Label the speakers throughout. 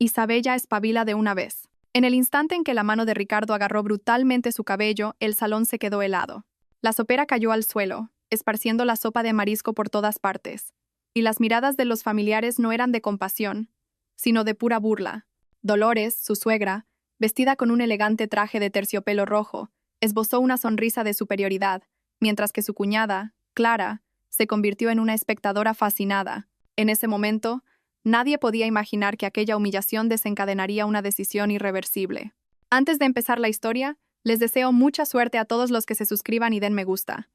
Speaker 1: Isabella espabila de una vez. En el instante en que la mano de Ricardo agarró brutalmente su cabello, el salón se quedó helado. La sopera cayó al suelo, esparciendo la sopa de marisco por todas partes. Y las miradas de los familiares no eran de compasión, sino de pura burla. Dolores, su suegra, vestida con un elegante traje de terciopelo rojo, esbozó una sonrisa de superioridad, mientras que su cuñada, Clara, se convirtió en una espectadora fascinada. En ese momento, nadie podía imaginar que aquella humillación desencadenaría una decisión irreversible. Antes de empezar la historia, les deseo mucha suerte a todos los que se suscriban y den me gusta.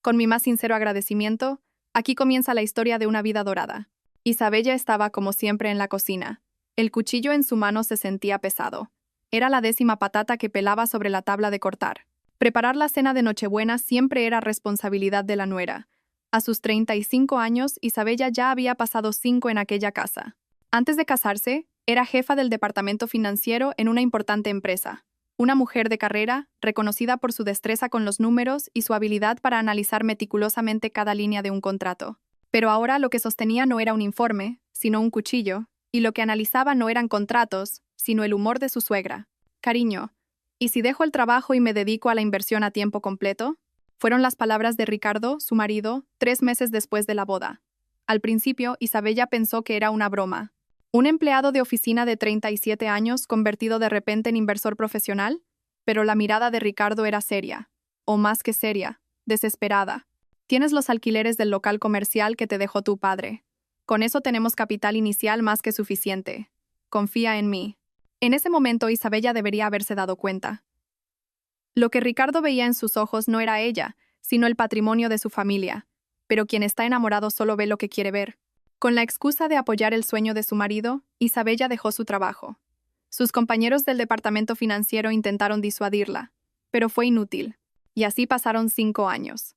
Speaker 1: Con mi más sincero agradecimiento, aquí comienza la historia de una vida dorada. Isabella estaba como siempre en la cocina. El cuchillo en su mano se sentía pesado. Era la 10ª patata que pelaba sobre la tabla de cortar. Preparar la cena de Nochebuena siempre era responsabilidad de la nuera. A sus 35 años, Isabella ya había pasado 5 en aquella casa. Antes de casarse, era jefa del departamento financiero en una importante empresa. Una mujer de carrera, reconocida por su destreza con los números y su habilidad para analizar meticulosamente cada línea de un contrato. Pero ahora lo que sostenía no era un informe, sino un cuchillo, y lo que analizaba no eran contratos, sino el humor de su suegra. Cariño, ¿y si dejo el trabajo y me dedico a la inversión a tiempo completo? Fueron las palabras de Ricardo, su marido, 3 meses después de la boda. Al principio, Isabella pensó que era una broma. ¿Un empleado de oficina de 37 años convertido de repente en inversor profesional? Pero la mirada de Ricardo era seria, o más que seria, desesperada. Tienes los alquileres del local comercial que te dejó tu padre. Con eso tenemos capital inicial más que suficiente. Confía en mí. En ese momento Isabella debería haberse dado cuenta. Lo que Ricardo veía en sus ojos no era ella, sino el patrimonio de su familia. Pero quien está enamorado solo ve lo que quiere ver. Con la excusa de apoyar el sueño de su marido, Isabella dejó su trabajo. Sus compañeros del departamento financiero intentaron disuadirla, pero fue inútil. Y así pasaron 5 años.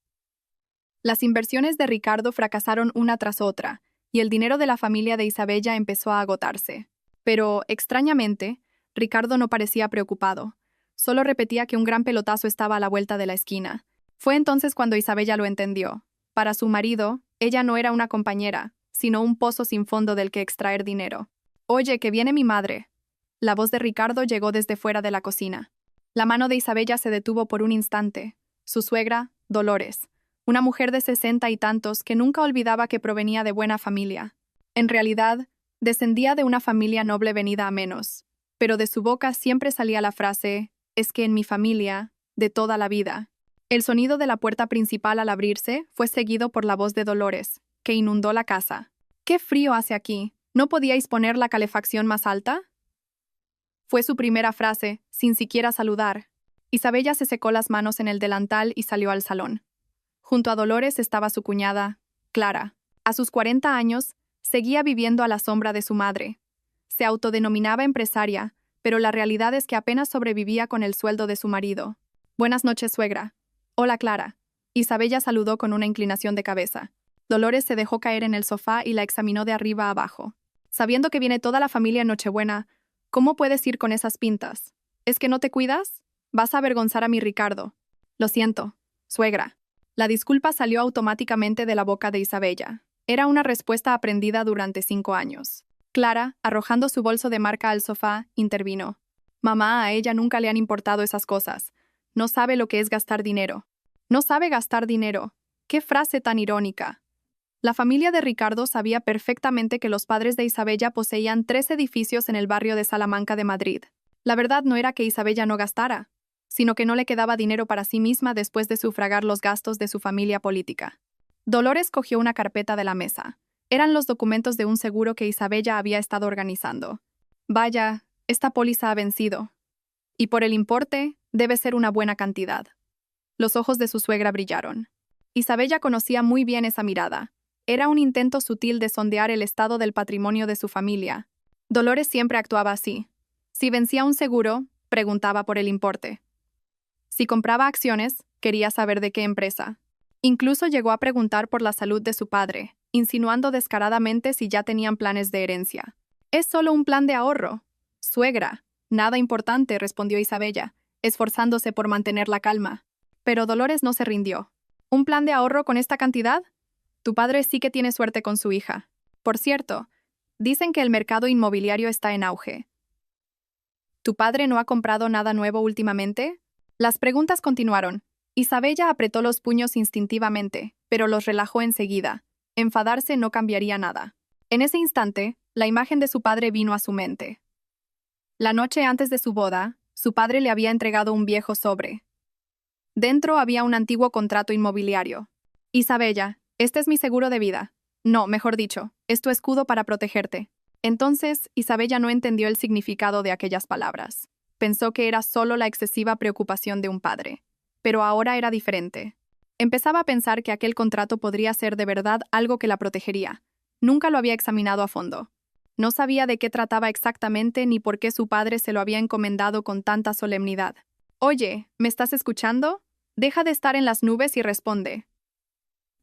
Speaker 1: Las inversiones de Ricardo fracasaron una tras otra, y el dinero de la familia de Isabella empezó a agotarse. Pero, extrañamente, Ricardo no parecía preocupado. Solo repetía que un gran pelotazo estaba a la vuelta de la esquina. Fue entonces cuando Isabella lo entendió. Para su marido, ella no era una compañera, sino un pozo sin fondo del que extraer dinero. «Oye, que viene mi madre». La voz de Ricardo llegó desde fuera de la cocina. La mano de Isabella se detuvo por un instante. Su suegra, Dolores, una mujer de 60 y tantos que nunca olvidaba que provenía de buena familia. En realidad, descendía de una familia noble venida a menos, pero de su boca siempre salía la frase, «es que en mi familia, de toda la vida». El sonido de la puerta principal al abrirse fue seguido por la voz de Dolores, que inundó la casa. «¿Qué frío hace aquí? ¿No podíais poner la calefacción más alta?». Fue su primera frase, sin siquiera saludar. Isabella se secó las manos en el delantal y salió al salón. Junto a Dolores estaba su cuñada, Clara. A sus 40 años, seguía viviendo a la sombra de su madre. Se autodenominaba empresaria, pero la realidad es que apenas sobrevivía con el sueldo de su marido. «Buenas noches, suegra». «Hola, Clara». Isabella saludó con una inclinación de cabeza. Dolores se dejó caer en el sofá y la examinó de arriba a abajo. «Sabiendo que viene toda la familia en Nochebuena, ¿cómo puedes ir con esas pintas? ¿Es que no te cuidas? Vas a avergonzar a mi Ricardo». «Lo siento, suegra». La disculpa salió automáticamente de la boca de Isabella. Era una respuesta aprendida durante 5 años. Clara, arrojando su bolso de marca al sofá, intervino. «Mamá, a ella nunca le han importado esas cosas. No sabe lo que es gastar dinero». «No sabe gastar dinero». ¡Qué frase tan irónica! La familia de Ricardo sabía perfectamente que los padres de Isabella poseían 3 edificios en el barrio de Salamanca de Madrid. La verdad no era que Isabella no gastara, sino que no le quedaba dinero para sí misma después de sufragar los gastos de su familia política. Dolores cogió una carpeta de la mesa. Eran los documentos de un seguro que Isabella había estado organizando. «Vaya, esta póliza ha vencido. Y por el importe, debe ser una buena cantidad». Los ojos de su suegra brillaron. Isabella conocía muy bien esa mirada. Era un intento sutil de sondear el estado del patrimonio de su familia. Dolores siempre actuaba así. Si vencía un seguro, preguntaba por el importe. Si compraba acciones, quería saber de qué empresa. Incluso llegó a preguntar por la salud de su padre, insinuando descaradamente si ya tenían planes de herencia. «Es solo un plan de ahorro». «Suegra, nada importante», respondió Isabella, esforzándose por mantener la calma. Pero Dolores no se rindió. «¿Un plan de ahorro con esta cantidad? Tu padre sí que tiene suerte con su hija. Por cierto, Dicen que el mercado inmobiliario está en auge. ¿Tu padre no ha comprado nada nuevo últimamente? Las preguntas continuaron. Isabella apretó los puños instintivamente, pero los relajó enseguida. Enfadarse no cambiaría nada. En ese instante, la imagen de su padre vino a su mente. La noche antes de su boda, su padre le había entregado un viejo sobre. Dentro había un antiguo contrato inmobiliario. Isabella, este es mi seguro de vida. No, mejor dicho, es tu escudo para protegerte. Entonces, Isabella no entendió el significado de aquellas palabras. Pensó que era solo la excesiva preocupación de un padre. Pero ahora era diferente. Empezaba a pensar que aquel contrato podría ser de verdad algo que la protegería. Nunca lo había examinado a fondo. No sabía de qué trataba exactamente ni por qué su padre se lo había encomendado con tanta solemnidad. Oye, ¿me estás escuchando? Deja de estar en las nubes y responde.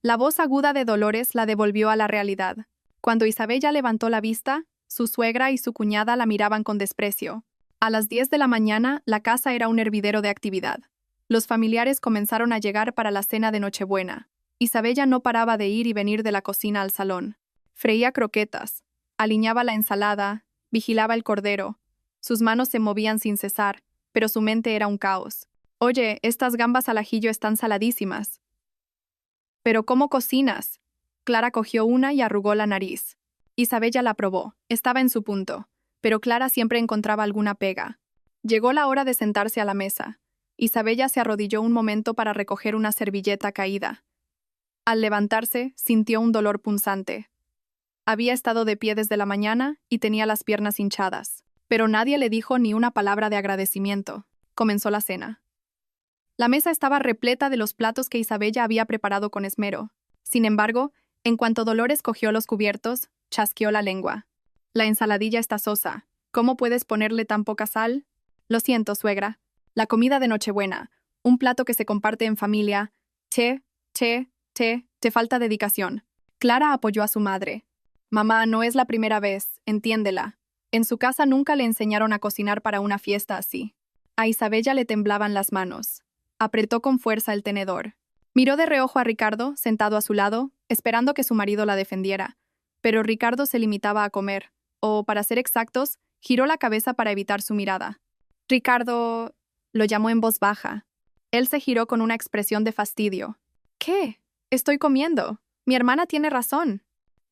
Speaker 1: La voz aguda de Dolores la devolvió a la realidad. Cuando Isabella levantó la vista, su suegra y su cuñada la miraban con desprecio. A las 10 de la mañana, la casa era un hervidero de actividad. Los familiares comenzaron a llegar para la cena de Nochebuena. Isabella no paraba de ir y venir de la cocina al salón. Freía croquetas, aliñaba la ensalada, vigilaba el cordero. Sus manos se movían sin cesar, pero su mente era un caos. Oye, estas gambas al ajillo están saladísimas. ¿Pero cómo cocinas? Clara cogió una y arrugó la nariz. Isabella la probó, estaba en su punto, pero Clara siempre encontraba alguna pega. Llegó la hora de sentarse a la mesa. Isabella se arrodilló un momento para recoger una servilleta caída. Al levantarse, sintió un dolor punzante. Había estado de pie desde la mañana y tenía las piernas hinchadas, pero nadie le dijo ni una palabra de agradecimiento. Comenzó la cena. La mesa estaba repleta de los platos que Isabella había preparado con esmero. Sin embargo, en cuanto Dolores cogió los cubiertos, chasqueó la lengua. La ensaladilla está sosa. ¿Cómo puedes ponerle tan poca sal? Lo siento, suegra. La comida de Nochebuena, un plato que se comparte en familia. Te falta dedicación. Clara apoyó a su madre. Mamá, no es la primera vez, entiéndela. En su casa nunca le enseñaron a cocinar para una fiesta así. A Isabella le temblaban las manos. Apretó con fuerza el tenedor. Miró de reojo a Ricardo, sentado a su lado, esperando que su marido la defendiera. Pero Ricardo se limitaba a comer, o, para ser exactos, giró la cabeza para evitar su mirada. Ricardo lo llamó en voz baja. Él se giró con una expresión de fastidio. ¿Qué? Estoy comiendo. Mi hermana tiene razón.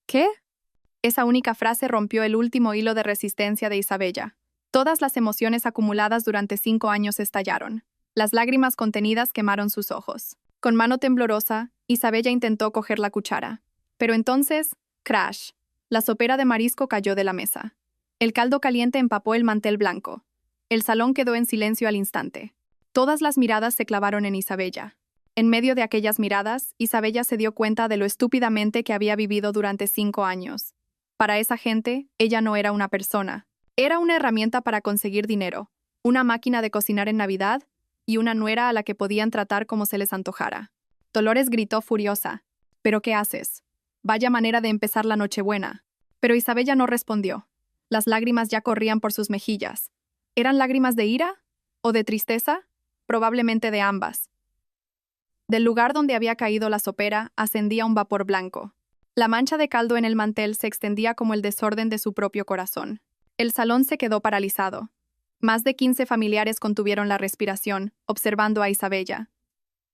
Speaker 1: ¿Qué? Esa única frase rompió el último hilo de resistencia de Isabella. Todas las emociones acumuladas durante 5 años estallaron. Las lágrimas contenidas quemaron sus ojos. Con mano temblorosa, Isabella intentó coger la cuchara. Pero entonces, crash. La sopera de marisco cayó de la mesa. El caldo caliente empapó el mantel blanco. El salón quedó en silencio al instante. Todas las miradas se clavaron en Isabella. En medio de aquellas miradas, Isabella se dio cuenta de lo estúpidamente que había vivido durante 5 años. Para esa gente, ella no era una persona. Era una herramienta para conseguir dinero, una máquina de cocinar en Navidad y una nuera a la que podían tratar como se les antojara. Dolores gritó furiosa. ¿Pero qué haces? Vaya manera de empezar la Nochebuena. Pero Isabella no respondió. Las lágrimas ya corrían por sus mejillas. ¿Eran lágrimas de ira? ¿O de tristeza? Probablemente de ambas. Del lugar donde había caído la sopera ascendía un vapor blanco. La mancha de caldo en el mantel se extendía como el desorden de su propio corazón. El salón se quedó paralizado. Más de 15 familiares contuvieron la respiración, observando a Isabella.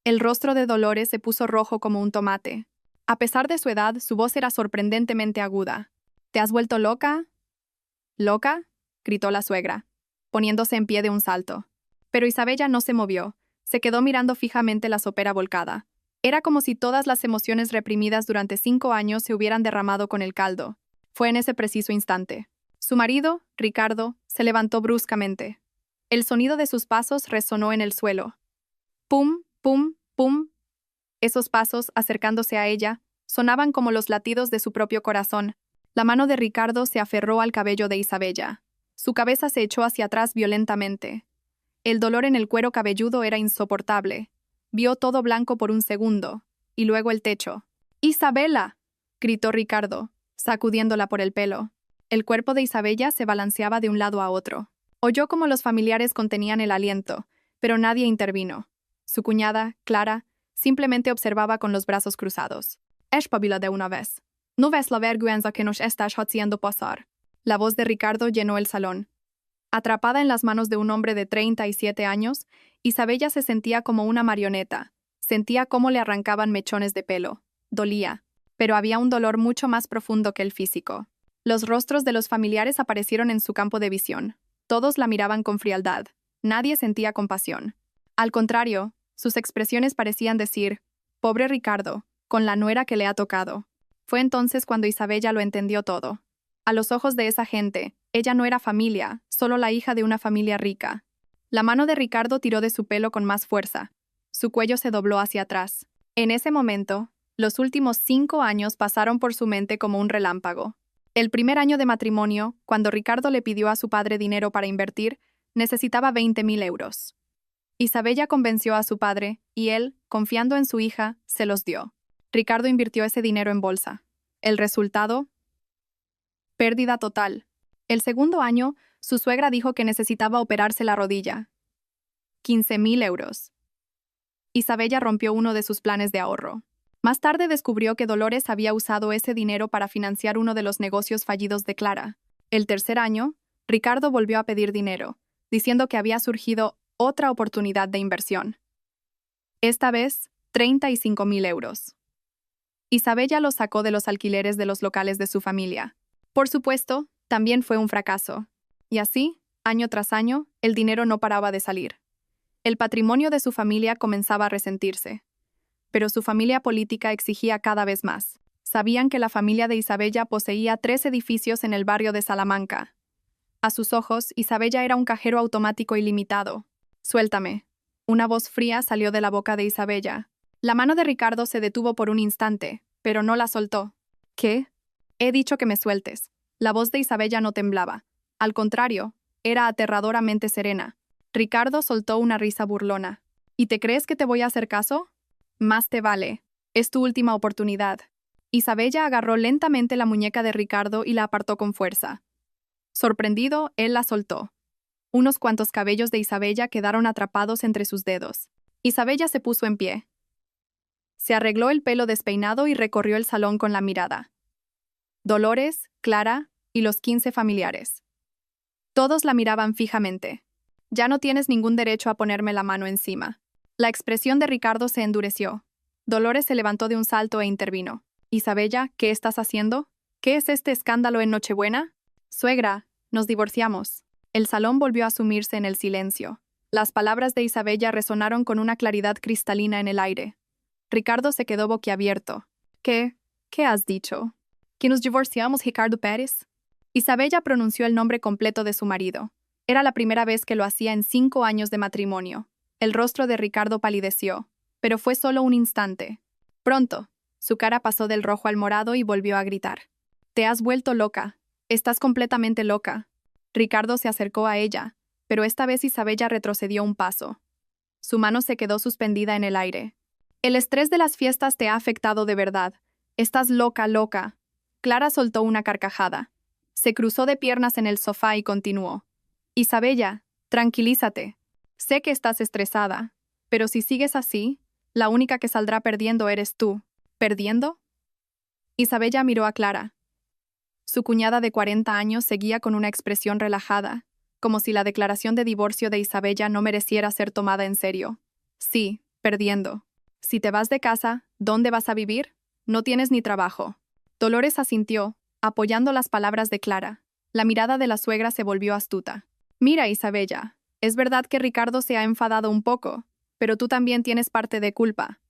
Speaker 1: El rostro de Dolores se puso rojo como un tomate. A pesar de su edad, su voz era sorprendentemente aguda. ¿Te has vuelto loca? ¿Loca?, gritó la suegra, poniéndose en pie de un salto. Pero Isabella no se movió. Se quedó mirando fijamente la sopera volcada. Era como si todas las emociones reprimidas durante 5 años se hubieran derramado con el caldo. Fue en ese preciso instante. Su marido, Ricardo, se levantó bruscamente. El sonido de sus pasos resonó en el suelo. Pum, pum, pum. Esos pasos, acercándose a ella, sonaban como los latidos de su propio corazón. La mano de Ricardo se aferró al cabello de Isabella. Su cabeza se echó hacia atrás violentamente. El dolor en el cuero cabelludo era insoportable. Vio todo blanco por un segundo, y luego el techo. ¡Isabela!, gritó Ricardo, sacudiéndola por el pelo. El cuerpo de Isabella se balanceaba de un lado a otro. Oyó cómo los familiares contenían el aliento, pero nadie intervino. Su cuñada, Clara, simplemente observaba con los brazos cruzados. «Espabila de una vez», No ves la vergüenza que nos estás haciendo pasar. La voz de Ricardo llenó el salón. Atrapada en las manos de un hombre de 37 años, Isabella se sentía como una marioneta. Sentía cómo le arrancaban mechones de pelo. Dolía. Pero había un dolor mucho más profundo que el físico. Los rostros de los familiares aparecieron en su campo de visión. Todos la miraban con frialdad. Nadie sentía compasión. Al contrario, sus expresiones parecían decir, «Pobre Ricardo, con la nuera que le ha tocado». Fue entonces cuando Isabella lo entendió todo. A los ojos de esa gente, ella no era familia, solo la hija de una familia rica. La mano de Ricardo tiró de su pelo con más fuerza. Su cuello se dobló hacia atrás. En ese momento, los últimos 5 años pasaron por su mente como un relámpago. El primer año de matrimonio, cuando Ricardo le pidió a su padre dinero para invertir, necesitaba 20.000 euros. Isabella convenció a su padre, y él, confiando en su hija, se los dio. Ricardo invirtió ese dinero en bolsa. El resultado: pérdida total. El segundo año, su suegra dijo que necesitaba operarse la rodilla. 15.000 euros. Isabella rompió uno de sus planes de ahorro. Más tarde descubrió que Dolores había usado ese dinero para financiar uno de los negocios fallidos de Clara. El tercer año, Ricardo volvió a pedir dinero, diciendo que había surgido otra oportunidad de inversión. Esta vez, 35.000 euros. Isabella los sacó de los alquileres de los locales de su familia. Por supuesto, también fue un fracaso. Y así, año tras año, el dinero no paraba de salir. El patrimonio de su familia comenzaba a resentirse. Pero su familia política exigía cada vez más. Sabían que la familia de Isabella poseía 3 edificios en el barrio de Salamanca. A sus ojos, Isabella era un cajero automático ilimitado. «Suéltame». Una voz fría salió de la boca de Isabella. La mano de Ricardo se detuvo por un instante, pero no la soltó. «¿Qué?» «He dicho que me sueltes». La voz de Isabella no temblaba. Al contrario, era aterradoramente serena. Ricardo soltó una risa burlona. «¿Y te crees que te voy a hacer caso? Más te vale. Es tu última oportunidad». Isabella agarró lentamente la muñeca de Ricardo y la apartó con fuerza. Sorprendido, él la soltó. Unos cuantos cabellos de Isabella quedaron atrapados entre sus dedos. Isabella se puso en pie. Se arregló el pelo despeinado y recorrió el salón con la mirada. Dolores, Clara y los 15 familiares. Todos la miraban fijamente. «Ya no tienes ningún derecho a ponerme la mano encima». La expresión de Ricardo se endureció. Dolores se levantó de un salto e intervino. «Isabella, ¿qué estás haciendo? ¿Qué es este escándalo en Nochebuena?» «Suegra, nos divorciamos». El salón volvió a sumirse en el silencio. Las palabras de Isabella resonaron con una claridad cristalina en el aire. Ricardo se quedó boquiabierto. ¿Qué has dicho? ¿Que nos divorciamos, Ricardo Pérez?» Isabella pronunció el nombre completo de su marido. Era la primera vez que lo hacía en 5 años de matrimonio. El rostro de Ricardo palideció, pero fue solo un instante. Pronto, su cara pasó del rojo al morado y volvió a gritar. «Te has vuelto loca. Estás completamente loca». Ricardo se acercó a ella, pero esta vez Isabella retrocedió un paso. Su mano se quedó suspendida en el aire. «El estrés de las fiestas te ha afectado de verdad. Estás loca, loca». Clara soltó una carcajada. Se cruzó de piernas en el sofá y continuó. «Isabella, tranquilízate. Sé que estás estresada, pero si sigues así, la única que saldrá perdiendo eres tú». «¿Perdiendo?» Isabella miró a Clara. Su cuñada de 40 años seguía con una expresión relajada, como si la declaración de divorcio de Isabella no mereciera ser tomada en serio. «Sí, perdiendo. Si te vas de casa, ¿dónde vas a vivir? No tienes ni trabajo». Dolores asintió, apoyando las palabras de Clara. La mirada de la suegra se volvió astuta. «Mira, Isabella, es verdad que Ricardo se ha enfadado un poco, pero tú también tienes parte de culpa.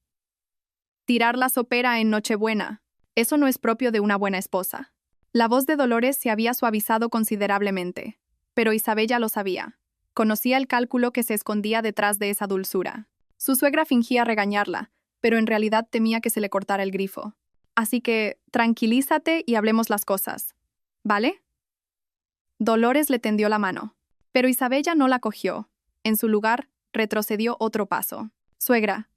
Speaker 1: Tirar la sopera en Nochebuena, eso no es propio de una buena esposa». La voz de Dolores se había suavizado considerablemente, pero Isabella lo sabía. Conocía el cálculo que se escondía detrás de esa dulzura. Su suegra fingía regañarla, pero en realidad temía que se le cortara el grifo. «Así que, tranquilízate y hablemos las cosas. ¿Vale?» Dolores le tendió la mano, pero Isabella no la cogió. En su lugar, retrocedió otro paso. «Suegra,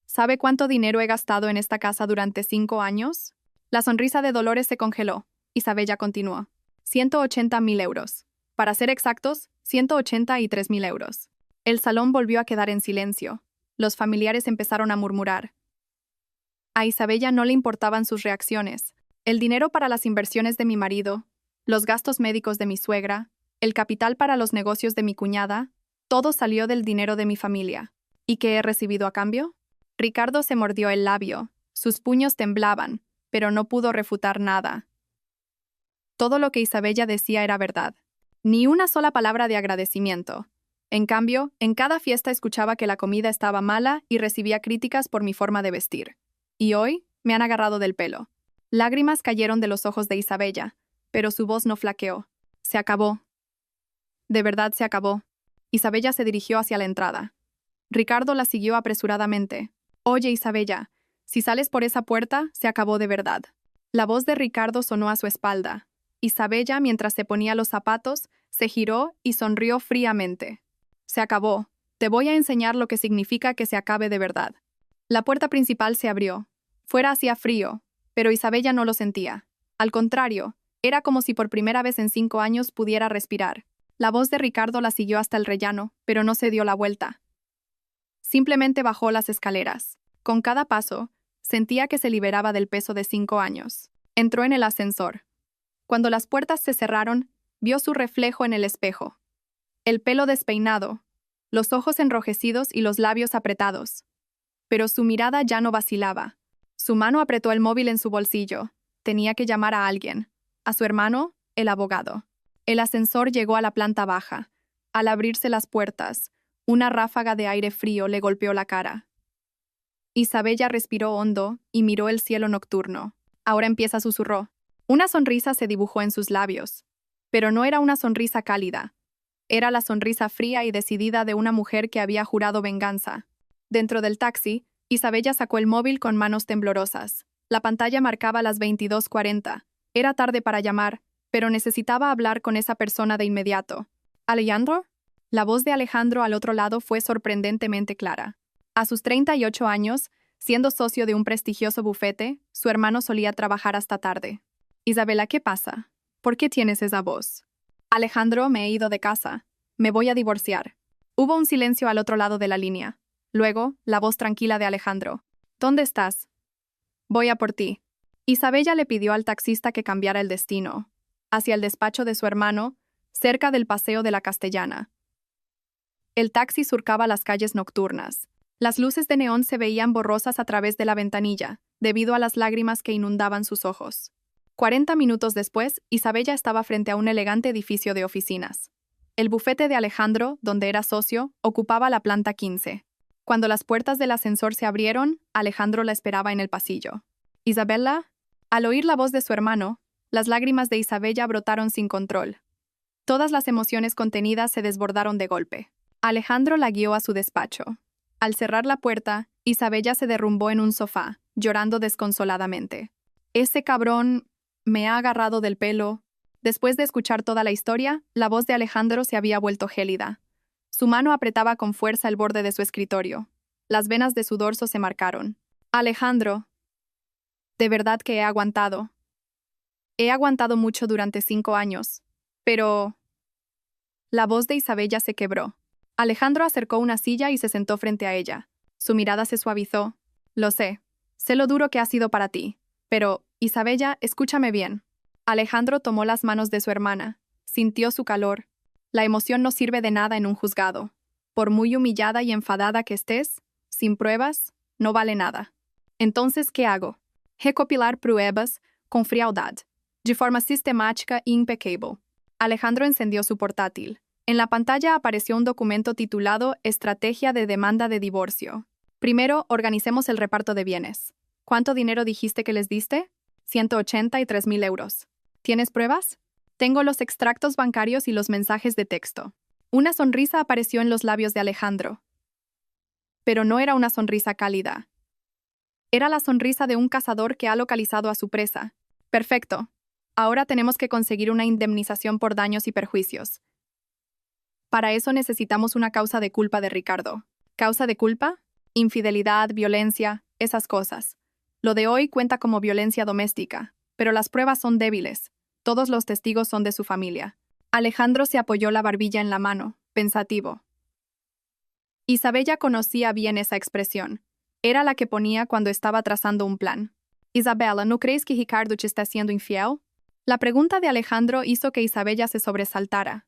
Speaker 1: ¿sabe cuánto dinero he gastado en esta casa durante 5 años?» La sonrisa de Dolores se congeló. Isabella continuó. 180.000 euros. Para ser exactos, 183.000 euros. El salón volvió a quedar en silencio. Los familiares empezaron a murmurar. A Isabella no le importaban sus reacciones. El dinero para las inversiones de mi marido, los gastos médicos de mi suegra, el capital para los negocios de mi cuñada, todo salió del dinero de mi familia. ¿Y qué he recibido a cambio? Ricardo se mordió el labio. Sus puños temblaban, pero no pudo refutar nada. Todo lo que Isabella decía era verdad. Ni una sola palabra de agradecimiento. En cambio, en cada fiesta escuchaba que la comida estaba mala y recibía críticas por mi forma de vestir. Y hoy me han agarrado del pelo. Lágrimas cayeron de los ojos de Isabella, pero su voz no flaqueó. Se acabó. De verdad se acabó. Isabella se dirigió hacia la entrada. Ricardo la siguió apresuradamente. Oye, Isabella, si sales por esa puerta, se acabó de verdad. La voz de Ricardo sonó a su espalda. Isabella, mientras se ponía los zapatos, se giró y sonrió fríamente. Se acabó. Te voy a enseñar lo que significa que se acabe de verdad. La puerta principal se abrió. Fuera hacía frío, pero Isabella no lo sentía. Al contrario, era como si por primera vez en 5 años pudiera respirar. La voz de Ricardo la siguió hasta el rellano, pero no se dio la vuelta. Simplemente bajó las escaleras. Con cada paso, sentía que se liberaba del peso de 5 años. Entró en el ascensor. Cuando las puertas se cerraron, vio su reflejo en el espejo. El pelo despeinado, los ojos enrojecidos y los labios apretados. Pero su mirada ya no vacilaba. Su mano apretó el móvil en su bolsillo. Tenía que llamar a alguien. A su hermano, el abogado. El ascensor llegó a la planta baja. Al abrirse las puertas, una ráfaga de aire frío le golpeó la cara. Isabella respiró hondo y miró el cielo nocturno. Ahora empieza, susurró. Una sonrisa se dibujó en sus labios. Pero no era una sonrisa cálida. Era la sonrisa fría y decidida de una mujer que había jurado venganza. Dentro del taxi, Isabella sacó el móvil con manos temblorosas. La pantalla marcaba las 22:40. Era tarde para llamar, pero necesitaba hablar con esa persona de inmediato. ¿Alejandro? La voz de Alejandro al otro lado fue sorprendentemente clara. A sus 38 años, siendo socio de un prestigioso bufete, su hermano solía trabajar hasta tarde. Isabela, ¿qué pasa? ¿Por qué tienes esa voz? Alejandro, me he ido de casa. Me voy a divorciar. Hubo un silencio al otro lado de la línea. Luego, la voz tranquila de Alejandro. ¿Dónde estás? Voy a por ti. Isabella le pidió al taxista que cambiara el destino, hacia el despacho de su hermano, cerca del Paseo de la Castellana. El taxi surcaba las calles nocturnas. Las luces de neón se veían borrosas a través de la ventanilla, debido a las lágrimas que inundaban sus ojos. 40 minutos después, Isabella estaba frente a un elegante edificio de oficinas. El bufete de Alejandro, donde era socio, ocupaba la planta 15. Cuando las puertas del ascensor se abrieron, Alejandro la esperaba en el pasillo. «Isabella». Al oír la voz de su hermano, las lágrimas de Isabella brotaron sin control. Todas las emociones contenidas se desbordaron de golpe. Alejandro la guió a su despacho. Al cerrar la puerta, Isabella se derrumbó en un sofá, llorando desconsoladamente. «Ese cabrón me ha agarrado del pelo». Después de escuchar toda la historia, la voz de Alejandro se había vuelto gélida. Su mano apretaba con fuerza el borde de su escritorio. Las venas de su dorso se marcaron. «Alejandro, de verdad que he aguantado. He aguantado mucho durante 5 años. Pero...». La voz de Isabella se quebró. Alejandro acercó una silla y se sentó frente a ella. Su mirada se suavizó. «Lo sé. Sé lo duro que ha sido para ti. Pero, Isabella, escúchame bien». Alejandro tomó las manos de su hermana. Sintió su calor. La emoción no sirve de nada en un juzgado. Por muy humillada y enfadada que estés, sin pruebas, no vale nada. Entonces, ¿qué hago? Recopilar pruebas con frialdad, de forma sistemática e impecable. Alejandro encendió su portátil. En la pantalla apareció un documento titulado Estrategia de demanda de divorcio. Primero, organicemos el reparto de bienes. ¿Cuánto dinero dijiste que les diste? 183.000 euros. ¿Tienes pruebas? Tengo los extractos bancarios y los mensajes de texto. Una sonrisa apareció en los labios de Alejandro. Pero no era una sonrisa cálida. Era la sonrisa de un cazador que ha localizado a su presa. Perfecto. Ahora tenemos que conseguir una indemnización por daños y perjuicios. Para eso necesitamos una causa de culpa de Ricardo. ¿Causa de culpa? Infidelidad, violencia, esas cosas. Lo de hoy cuenta como violencia doméstica, pero las pruebas son débiles. Todos los testigos son de su familia. Alejandro se apoyó la barbilla en la mano, pensativo. Isabella conocía bien esa expresión. Era la que ponía cuando estaba trazando un plan. Isabela, ¿no crees que Ricardo te está siendo infiel? La pregunta de Alejandro hizo que Isabella se sobresaltara.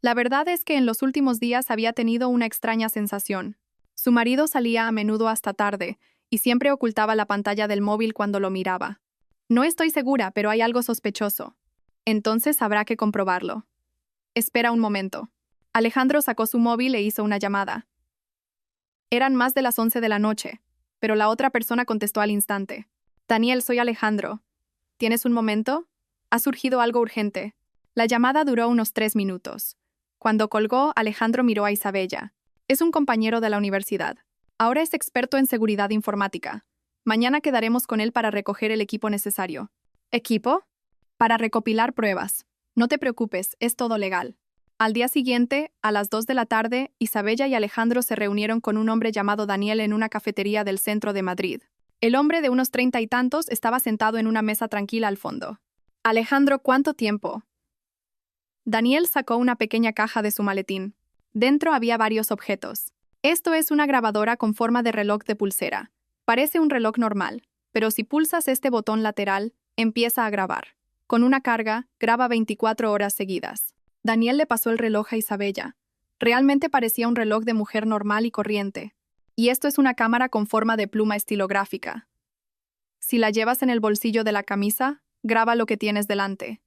Speaker 1: La verdad es que en los últimos días había tenido una extraña sensación. Su marido salía a menudo hasta tarde, y siempre ocultaba la pantalla del móvil cuando lo miraba. No estoy segura, pero hay algo sospechoso. Entonces habrá que comprobarlo. Espera un momento. Alejandro sacó su móvil e hizo una llamada. Eran más de las 11 de la noche, pero la otra persona contestó al instante. Daniel, soy Alejandro. ¿Tienes un momento? Ha surgido algo urgente. La llamada duró unos 3 minutos. Cuando colgó, Alejandro miró a Isabella. Es un compañero de la universidad. Ahora es experto en seguridad informática. Mañana quedaremos con él para recoger el equipo necesario. ¿Equipo? Para recopilar pruebas. No te preocupes, es todo legal. Al día siguiente, a las 2 de la tarde, Isabella y Alejandro se reunieron con un hombre llamado Daniel en una cafetería del centro de Madrid. El hombre de unos 30 y tantos estaba sentado en una mesa tranquila al fondo. Alejandro, ¿cuánto tiempo? Daniel sacó una pequeña caja de su maletín. Dentro había varios objetos. Esto es una grabadora con forma de reloj de pulsera. Parece un reloj normal, pero si pulsas este botón lateral, empieza a grabar. Con una carga, graba 24 horas seguidas. Daniel le pasó el reloj a Isabella. Realmente parecía un reloj de mujer normal y corriente. Y esto es una cámara con forma de pluma estilográfica. Si la llevas en el bolsillo de la camisa, graba lo que tienes delante.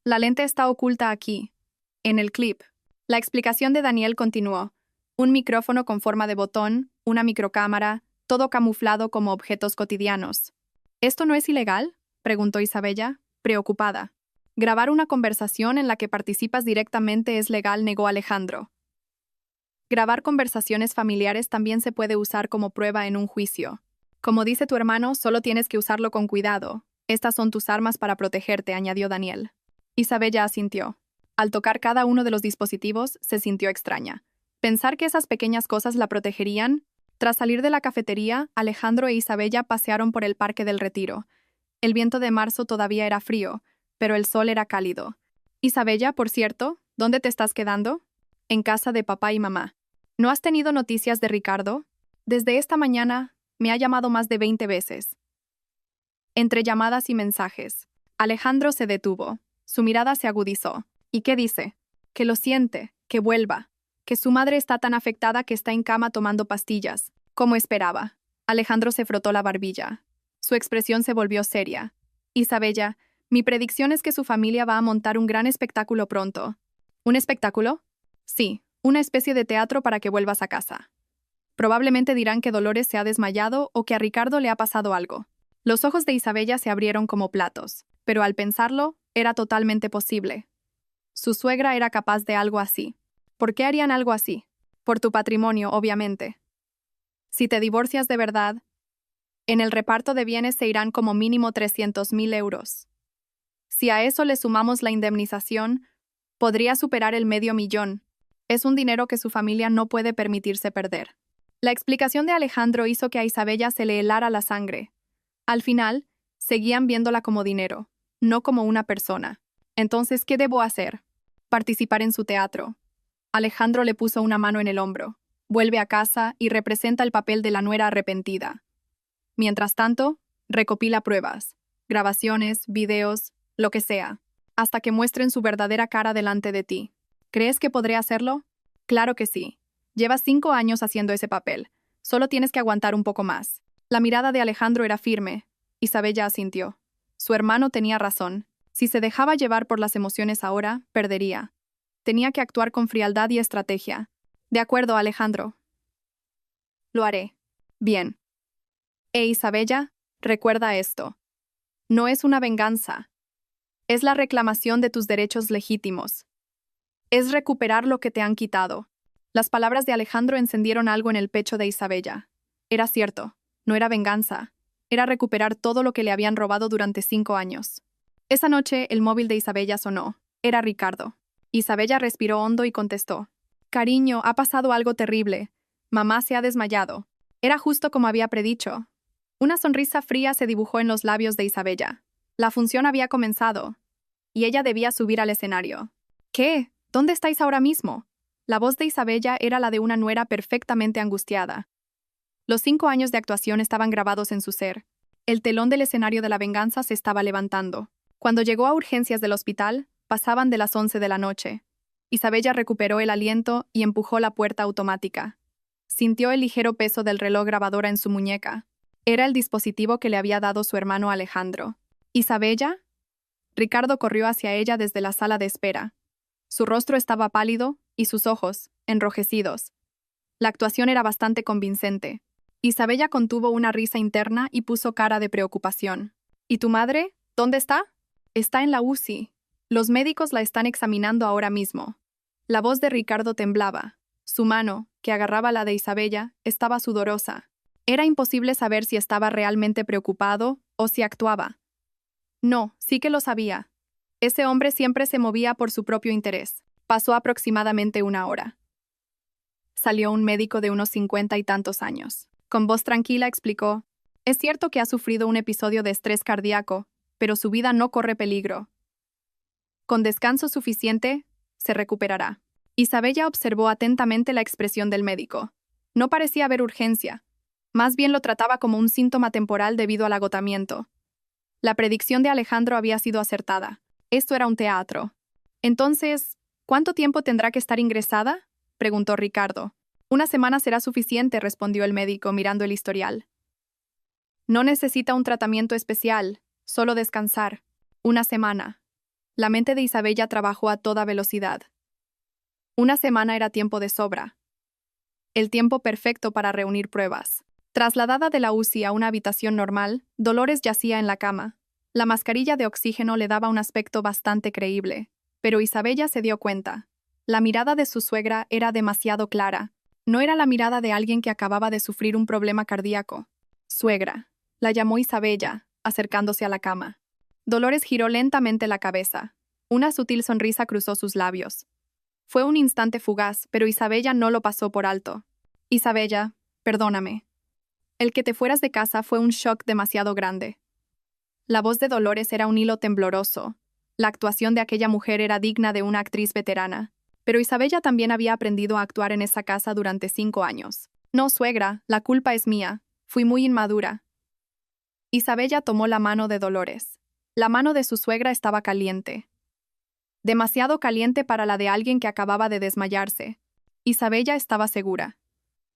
Speaker 1: La lente está oculta aquí, en el clip. La explicación de Daniel continuó. Un micrófono con forma de botón, una microcámara, todo camuflado como objetos cotidianos. ¿Esto no es ilegal?, preguntó Isabella, preocupada. Grabar una conversación en la que participas directamente es legal, negó Alejandro. Grabar conversaciones familiares también se puede usar como prueba en un juicio. Como dice tu hermano, solo tienes que usarlo con cuidado. Estas son tus armas para protegerte, añadió Daniel. Isabella asintió. Al tocar cada uno de los dispositivos, se sintió extraña. Pensar que esas pequeñas cosas la protegerían. Tras salir de la cafetería, Alejandro e Isabella pasearon por el Parque del Retiro. El viento de marzo todavía era frío, pero el sol era cálido. Isabella, por cierto, ¿dónde te estás quedando? En casa de papá y mamá. ¿No has tenido noticias de Ricardo? Desde esta mañana, me ha llamado más de 20 veces. Entre llamadas y mensajes, Alejandro se detuvo. Su mirada se agudizó. ¿Y qué dice? Que lo siente, que vuelva, que su madre está tan afectada que está en cama tomando pastillas, como esperaba. Alejandro se frotó la barbilla. Su expresión se volvió seria. Isabella, mi predicción es que su familia va a montar un gran espectáculo pronto. ¿Un espectáculo? Sí, una especie de teatro para que vuelvas a casa. Probablemente dirán que Dolores se ha desmayado o que a Ricardo le ha pasado algo. Los ojos de Isabella se abrieron como platos, pero al pensarlo, era totalmente posible. Su suegra era capaz de algo así. ¿Por qué harían algo así? Por tu patrimonio, obviamente. Si te divorcias de verdad, en el reparto de bienes se irán como mínimo 300.000 euros. Si a eso le sumamos la indemnización, podría superar el $500.000. Es un dinero que su familia no puede permitirse perder. La explicación de Alejandro hizo que a Isabella se le helara la sangre. Al final, seguían viéndola como dinero, no como una persona. Entonces, ¿qué debo hacer? Participar en su teatro. Alejandro le puso una mano en el hombro. Vuelve a casa y representa el papel de la nuera arrepentida. Mientras tanto, recopila pruebas, grabaciones, videos, lo que sea, hasta que muestren su verdadera cara delante de ti. ¿Crees que podré hacerlo? Claro que sí. Llevas 5 años haciendo ese papel. Solo tienes que aguantar un poco más. La mirada de Alejandro era firme. Isabella asintió. Su hermano tenía razón. Si se dejaba llevar por las emociones ahora, perdería. Tenía que actuar con frialdad y estrategia. De acuerdo, Alejandro. Lo haré. Bien. Isabella, recuerda esto. No es una venganza. Es la reclamación de tus derechos legítimos. Es recuperar lo que te han quitado. Las palabras de Alejandro encendieron algo en el pecho de Isabella. Era cierto, no era venganza. Era recuperar todo lo que le habían robado durante 5 años. Esa noche, el móvil de Isabella sonó. Era Ricardo. Isabella respiró hondo y contestó. Cariño, ha pasado algo terrible. Mamá se ha desmayado. Era justo como había predicho. Una sonrisa fría se dibujó en los labios de Isabella. La función había comenzado, y ella debía subir al escenario. ¿Qué? ¿Dónde estáis ahora mismo? La voz de Isabella era la de una nuera perfectamente angustiada. Los 5 años de actuación estaban grabados en su ser. El telón del escenario de la venganza se estaba levantando. Cuando llegó a urgencias del hospital, pasaban de las 11 de la noche. Isabella recuperó el aliento y empujó la puerta automática. Sintió el ligero peso del reloj grabadora en su muñeca. Era el dispositivo que le había dado su hermano Alejandro. ¿Isabella? Ricardo corrió hacia ella desde la sala de espera. Su rostro estaba pálido y sus ojos, enrojecidos. La actuación era bastante convincente. Isabella contuvo una risa interna y puso cara de preocupación. ¿Y tu madre? ¿Dónde está? Está en la UCI. Los médicos la están examinando ahora mismo. La voz de Ricardo temblaba. Su mano, que agarraba la de Isabella, estaba sudorosa. Era imposible saber si estaba realmente preocupado o si actuaba. No, sí que lo sabía. Ese hombre siempre se movía por su propio interés. Pasó aproximadamente 1 hora. Salió un médico de unos 50 y tantos años. Con voz tranquila explicó: es cierto que ha sufrido un episodio de estrés cardíaco, pero su vida no corre peligro. Con descanso suficiente, se recuperará. Isabella observó atentamente la expresión del médico. No parecía haber urgencia. Más bien lo trataba como un síntoma temporal debido al agotamiento. La predicción de Alejandro había sido acertada. Esto era un teatro. Entonces, ¿cuánto tiempo tendrá que estar ingresada?, preguntó Ricardo. 1 semana será suficiente, respondió el médico mirando el historial. No necesita un tratamiento especial, solo descansar. 1 semana. La mente de Isabella trabajó a toda velocidad. 1 semana era tiempo de sobra. El tiempo perfecto para reunir pruebas. Trasladada de la UCI a una habitación normal, Dolores yacía en la cama. La mascarilla de oxígeno le daba un aspecto bastante creíble, pero Isabella se dio cuenta. La mirada de su suegra era demasiado clara. No era la mirada de alguien que acababa de sufrir un problema cardíaco. Suegra, la llamó Isabella, acercándose a la cama. Dolores giró lentamente la cabeza. Una sutil sonrisa cruzó sus labios. Fue un instante fugaz, pero Isabella no lo pasó por alto. Isabella, perdóname. El que te fueras de casa fue un shock demasiado grande. La voz de Dolores era un hilo tembloroso. La actuación de aquella mujer era digna de una actriz veterana. Pero Isabella también había aprendido a actuar en esa casa durante 5 años. No, suegra, la culpa es mía. Fui muy inmadura. Isabella tomó la mano de Dolores. La mano de su suegra estaba caliente. Demasiado caliente para la de alguien que acababa de desmayarse. Isabella estaba segura.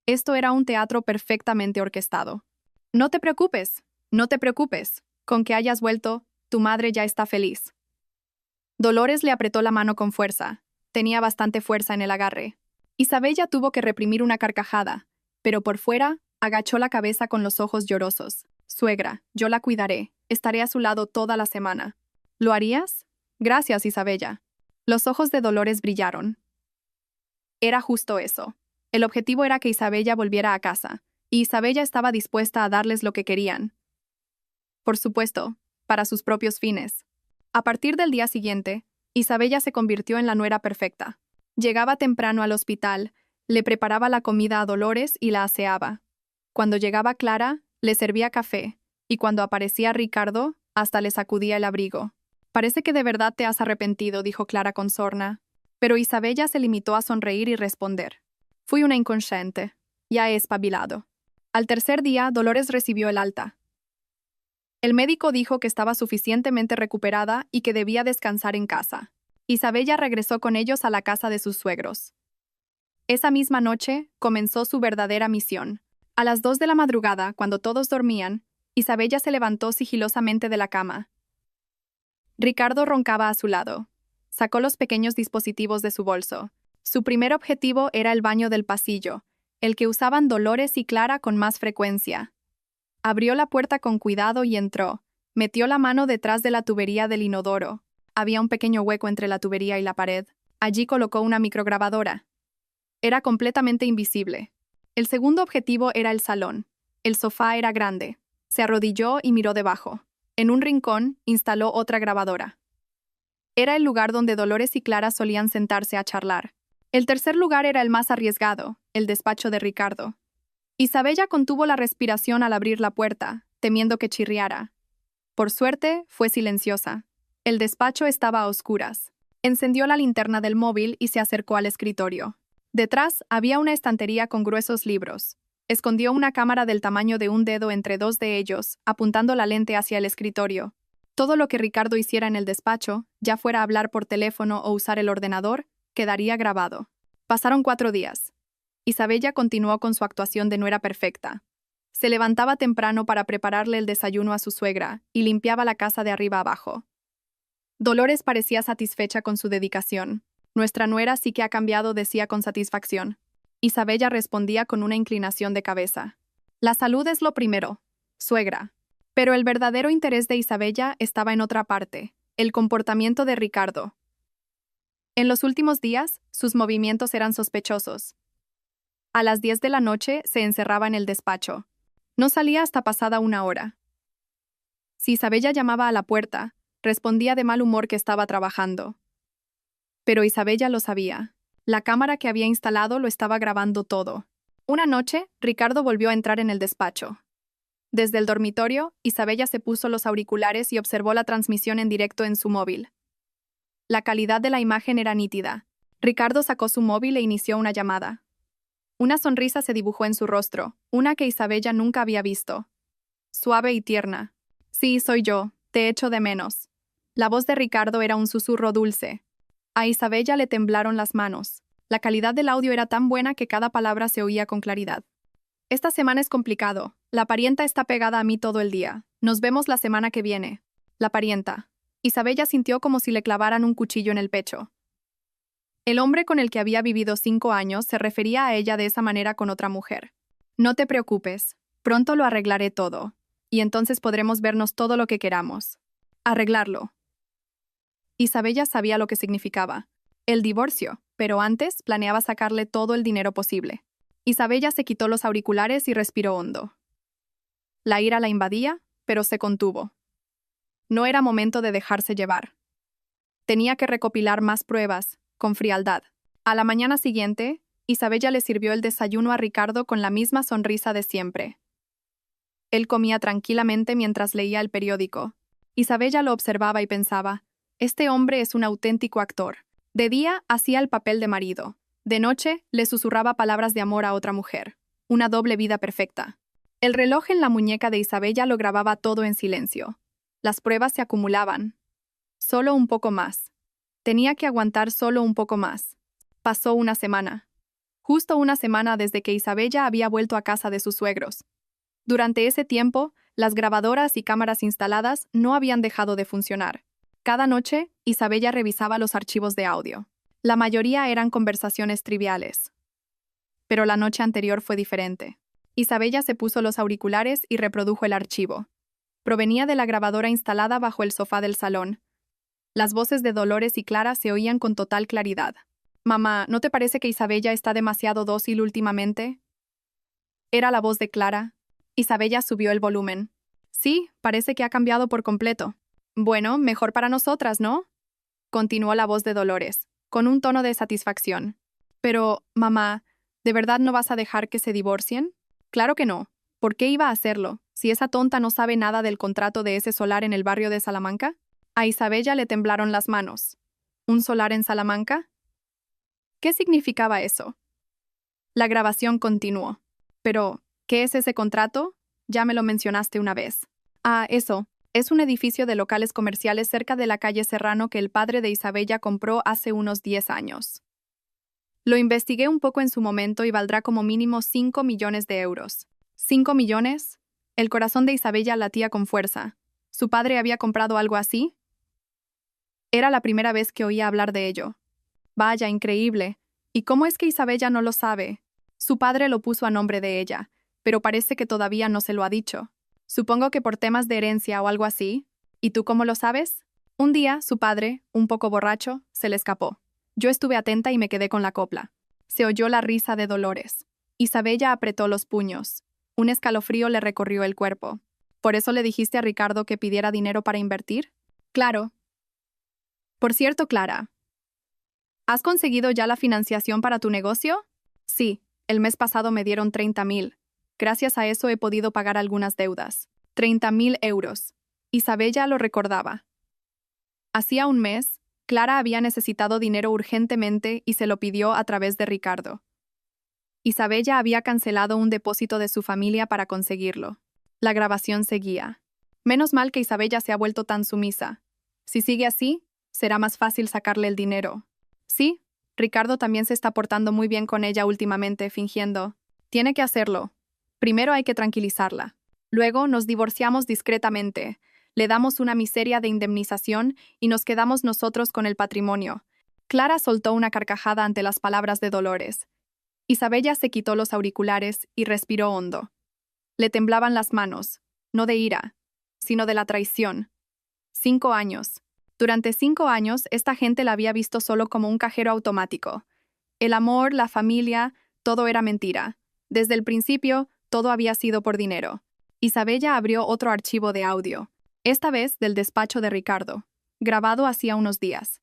Speaker 1: Esto era un teatro perfectamente orquestado. No te preocupes, no te preocupes. Con que hayas vuelto, tu madre ya está feliz. Dolores le apretó la mano con fuerza. Tenía bastante fuerza en el agarre. Isabella tuvo que reprimir una carcajada, pero por fuera, agachó la cabeza con los ojos llorosos. Suegra, yo la cuidaré. Estaré a su lado toda la semana. ¿Lo harías? Gracias, Isabella. Los ojos de Dolores brillaron. Era justo eso. El objetivo era que Isabella volviera a casa, y Isabella estaba dispuesta a darles lo que querían. Por supuesto, para sus propios fines. A partir del día siguiente, Isabella se convirtió en la nuera perfecta. Llegaba temprano al hospital, le preparaba la comida a Dolores y la aseaba. Cuando llegaba Clara, le servía café, y cuando aparecía Ricardo, hasta le sacudía el abrigo. Parece que de verdad te has arrepentido, dijo Clara con sorna. Pero Isabella se limitó a sonreír y responder. Fui una inconsciente. Ya he espabilado. Al tercer día, Dolores recibió el alta. El médico dijo que estaba suficientemente recuperada y que debía descansar en casa. Isabella regresó con ellos a la casa de sus suegros. Esa misma noche, comenzó su verdadera misión. A las 2 de la madrugada, cuando todos dormían, Isabella se levantó sigilosamente de la cama. Ricardo roncaba a su lado. Sacó los pequeños dispositivos de su bolso. Su primer objetivo era el baño del pasillo, el que usaban Dolores y Clara con más frecuencia. Abrió la puerta con cuidado y entró. Metió la mano detrás de la tubería del inodoro. Había un pequeño hueco entre la tubería y la pared. Allí colocó una micrograbadora. Era completamente invisible. El segundo objetivo era el salón. El sofá era grande. Se arrodilló y miró debajo. En un rincón, instaló otra grabadora. Era el lugar donde Dolores y Clara solían sentarse a charlar. El tercer lugar era el más arriesgado, el despacho de Ricardo. Isabella contuvo la respiración al abrir la puerta, temiendo que chirriara. Por suerte, fue silenciosa. El despacho estaba a oscuras. Encendió la linterna del móvil y se acercó al escritorio. Detrás había una estantería con gruesos libros. Escondió una cámara del tamaño de un dedo entre dos de ellos, apuntando la lente hacia el escritorio. Todo lo que Ricardo hiciera en el despacho, ya fuera hablar por teléfono o usar el ordenador, quedaría grabado. Pasaron 4 días. Isabella continuó con su actuación de nuera perfecta. Se levantaba temprano para prepararle el desayuno a su suegra y limpiaba la casa de arriba abajo. Dolores parecía satisfecha con su dedicación. Nuestra nuera sí que ha cambiado, decía con satisfacción. Isabella respondía con una inclinación de cabeza. La salud es lo primero, suegra. Pero el verdadero interés de Isabella estaba en otra parte, el comportamiento de Ricardo. En los últimos días, sus movimientos eran sospechosos. A las 10 de la noche se encerraba en el despacho. No salía hasta pasada 1 hora. Si Isabella llamaba a la puerta, respondía de mal humor que estaba trabajando. Pero Isabella lo sabía. La cámara que había instalado lo estaba grabando todo. Una noche, Ricardo volvió a entrar en el despacho. Desde el dormitorio, Isabella se puso los auriculares y observó la transmisión en directo en su móvil. La calidad de la imagen era nítida. Ricardo sacó su móvil e inició una llamada. Una sonrisa se dibujó en su rostro, una que Isabella nunca había visto. Suave y tierna. Sí, soy yo, te echo de menos. La voz de Ricardo era un susurro dulce. A Isabella le temblaron las manos. La calidad del audio era tan buena que cada palabra se oía con claridad. Esta semana es complicado. La parienta está pegada a mí todo el día. Nos vemos la semana que viene. La parienta. Isabella sintió como si le clavaran un cuchillo en el pecho. El hombre con el que había vivido 5 años se refería a ella de esa manera con otra mujer. No te preocupes. Pronto lo arreglaré todo. Y entonces podremos vernos todo lo que queramos. Arreglarlo. Isabella sabía lo que significaba. El divorcio, pero antes planeaba sacarle todo el dinero posible. Isabella se quitó los auriculares y respiró hondo. La ira la invadía, pero se contuvo. No era momento de dejarse llevar. Tenía que recopilar más pruebas, con frialdad. A la mañana siguiente, Isabella le sirvió el desayuno a Ricardo con la misma sonrisa de siempre. Él comía tranquilamente mientras leía el periódico. Isabella lo observaba y pensaba, este hombre es un auténtico actor. De día hacía el papel de marido. De noche le susurraba palabras de amor a otra mujer. Una doble vida perfecta. El reloj en la muñeca de Isabella lo grababa todo en silencio. Las pruebas se acumulaban. Solo un poco más. Tenía que aguantar solo un poco más. Pasó 1 semana. Justo 1 semana desde que Isabella había vuelto a casa de sus suegros. Durante ese tiempo, las grabadoras y cámaras instaladas no habían dejado de funcionar. Cada noche, Isabella revisaba los archivos de audio. La mayoría eran conversaciones triviales. Pero la noche anterior fue diferente. Isabella se puso los auriculares y reprodujo el archivo. Provenía de la grabadora instalada bajo el sofá del salón. Las voces de Dolores y Clara se oían con total claridad. «Mamá, ¿no te parece que Isabella está demasiado dócil últimamente?» Era la voz de Clara. Isabella subió el volumen. «Sí, parece que ha cambiado por completo». «Bueno, mejor para nosotras, ¿no?», continuó la voz de Dolores, con un tono de satisfacción. «Pero, mamá, ¿de verdad no vas a dejar que se divorcien?» «Claro que no. ¿Por qué iba a hacerlo, si esa tonta no sabe nada del contrato de ese solar en el barrio de Salamanca?» A Isabella le temblaron las manos. ¿Un solar en Salamanca? ¿Qué significaba eso? La grabación continuó. Pero, ¿qué es ese contrato? Ya me lo mencionaste una vez. Ah, eso. Es un edificio de locales comerciales cerca de la calle Serrano que el padre de Isabella compró hace unos 10 años. Lo investigué un poco en su momento y valdrá como mínimo 5 millones de euros. ¿5 millones? El corazón de Isabella latía con fuerza. ¿Su padre había comprado algo así? Era la primera vez que oía hablar de ello. Vaya, increíble. ¿Y cómo es que Isabella no lo sabe? Su padre lo puso a nombre de ella, pero parece que todavía no se lo ha dicho. Supongo que por temas de herencia o algo así. ¿Y tú cómo lo sabes? Un día, su padre, un poco borracho, se le escapó. Yo estuve atenta y me quedé con la copla. Se oyó la risa de Dolores. Isabella apretó los puños. Un escalofrío le recorrió el cuerpo. ¿Por eso le dijiste a Ricardo que pidiera dinero para invertir? Claro. Por cierto, Clara, ¿has conseguido ya la financiación para tu negocio? Sí, el mes pasado me dieron 30.000. Gracias a eso he podido pagar algunas deudas. 30.000 euros. Isabella lo recordaba. Hacía un mes, Clara había necesitado dinero urgentemente y se lo pidió a través de Ricardo. Isabella había cancelado un depósito de su familia para conseguirlo. La grabación seguía. Menos mal que Isabella se ha vuelto tan sumisa. Si sigue así, será más fácil sacarle el dinero. Sí, Ricardo también se está portando muy bien con ella últimamente, fingiendo. Tiene que hacerlo. Primero hay que tranquilizarla. Luego nos divorciamos discretamente, le damos una miseria de indemnización y nos quedamos nosotros con el patrimonio. Clara soltó una carcajada ante las palabras de Dolores. Isabella se quitó los auriculares y respiró hondo. Le temblaban las manos, no de ira, sino de la traición. 5 años. Durante 5 años, esta gente la había visto solo como un cajero automático. El amor, la familia, todo era mentira. Desde el principio, todo había sido por dinero. Isabella abrió otro archivo de audio, esta vez del despacho de Ricardo, grabado hacía unos días.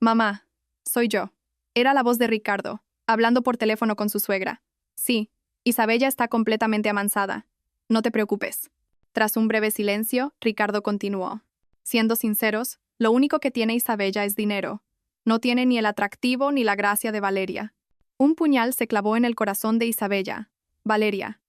Speaker 1: «Mamá, soy yo». Era la voz de Ricardo, hablando por teléfono con su suegra. «Sí, Isabella está completamente amansada. No te preocupes». Tras un breve silencio, Ricardo continuó. «Siendo sinceros, lo único que tiene Isabella es dinero. No tiene ni el atractivo ni la gracia de Valeria». Un puñal se clavó en el corazón de Isabella. Valeria.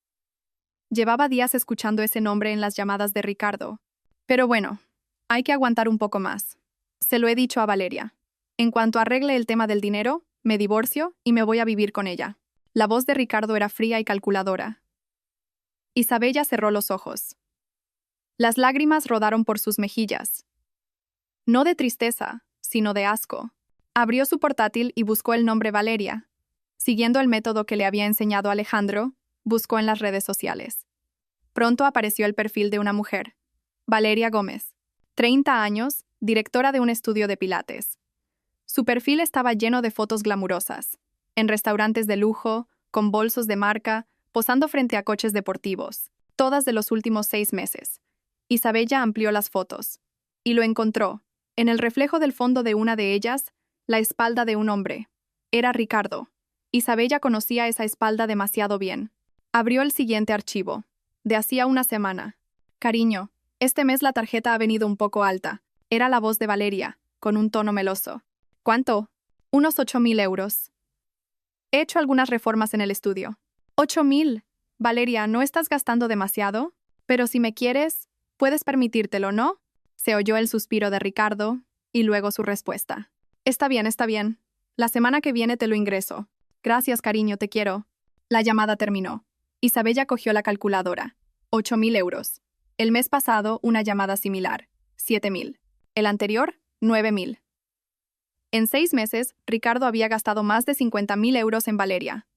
Speaker 1: Llevaba días escuchando ese nombre en las llamadas de Ricardo. Pero bueno, hay que aguantar un poco más. Se lo he dicho a Valeria. En cuanto arregle el tema del dinero, me divorcio y me voy a vivir con ella. La voz de Ricardo era fría y calculadora. Isabella cerró los ojos. Las lágrimas rodaron por sus mejillas. No de tristeza, sino de asco. Abrió su portátil y buscó el nombre Valeria. Siguiendo el método que le había enseñado Alejandro, buscó en las redes sociales. Pronto apareció el perfil de una mujer. Valeria Gómez, 30 años, directora de un estudio de pilates. Su perfil estaba lleno de fotos glamurosas, en restaurantes de lujo, con bolsos de marca, posando frente a coches deportivos, todas de los últimos 6 meses. Isabella amplió las fotos, y lo encontró, en el reflejo del fondo de una de ellas, la espalda de un hombre. Era Ricardo. Isabella conocía esa espalda demasiado bien. Abrió el siguiente archivo, de hacía una semana. «Cariño, este mes la tarjeta ha venido un poco alta». Era la voz de Valeria, con un tono meloso. «¿Cuánto?» «Unos 8.000 euros. He hecho algunas reformas en el estudio». «¿8.000? Valeria, ¿no estás gastando demasiado? Pero si me quieres, puedes permitírtelo, ¿no?» Se oyó el suspiro de Ricardo, y luego su respuesta. Está bien, está bien. La semana que viene te lo ingreso. Gracias, cariño, te quiero». La llamada terminó. Isabella cogió la calculadora. 8.000 euros. El mes pasado, una llamada similar. 7.000. El anterior, 9.000. En 6 meses, Ricardo había gastado más de 50.000 euros en Valeria.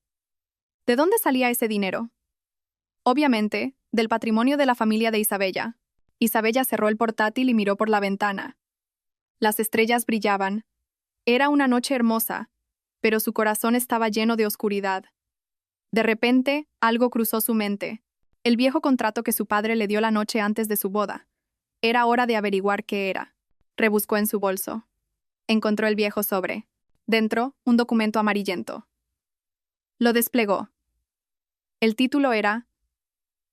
Speaker 1: ¿De dónde salía ese dinero? Obviamente, del patrimonio de la familia de Isabella. Isabella cerró el portátil y miró por la ventana. Las estrellas brillaban. Era una noche hermosa, pero su corazón estaba lleno de oscuridad. De repente, algo cruzó su mente. El viejo contrato que su padre le dio la noche antes de su boda. Era hora de averiguar qué era. Rebuscó en su bolso. Encontró el viejo sobre. Dentro, un documento amarillento. Lo desplegó. El título era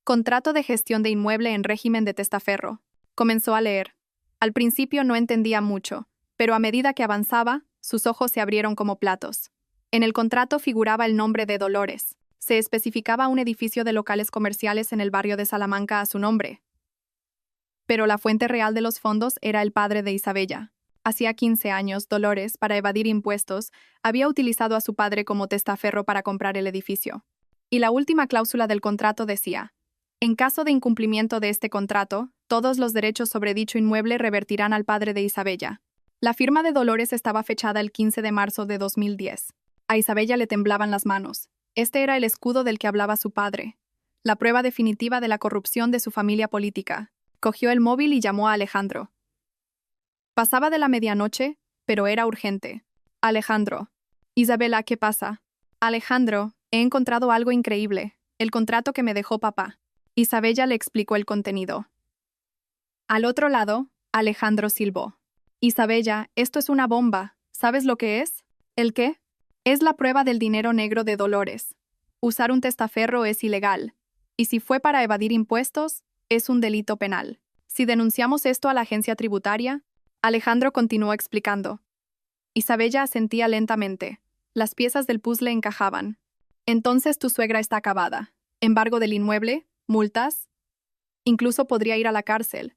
Speaker 1: «Contrato de gestión de inmueble en régimen de testaferro». Comenzó a leer. Al principio no entendía mucho, pero a medida que avanzaba, sus ojos se abrieron como platos. En el contrato figuraba el nombre de Dolores. Se especificaba un edificio de locales comerciales en el barrio de Salamanca a su nombre. Pero la fuente real de los fondos era el padre de Isabella. Hacía 15 años, Dolores, para evadir impuestos, había utilizado a su padre como testaferro para comprar el edificio. Y la última cláusula del contrato decía: en caso de incumplimiento de este contrato, todos los derechos sobre dicho inmueble revertirán al padre de Isabella. La firma de Dolores estaba fechada el 15 de marzo de 2010. A Isabella le temblaban las manos. Este era el escudo del que hablaba su padre. La prueba definitiva de la corrupción de su familia política. Cogió el móvil y llamó a Alejandro. Pasaba de la medianoche, pero era urgente. «Alejandro». «Isabela, ¿qué pasa?» «Alejandro, he encontrado algo increíble. El contrato que me dejó papá». Isabella le explicó el contenido. Al otro lado, Alejandro silbó. «Isabella, esto es una bomba. ¿Sabes lo que es?» «¿El qué?» «Es la prueba del dinero negro de Dolores. Usar un testaferro es ilegal. Y si fue para evadir impuestos, es un delito penal. Si denunciamos esto a la agencia tributaria». Alejandro continuó explicando. Isabella asentía lentamente. Las piezas del puzzle encajaban. Entonces tu suegra está acabada. Embargo del inmueble, multas, incluso podría ir a la cárcel.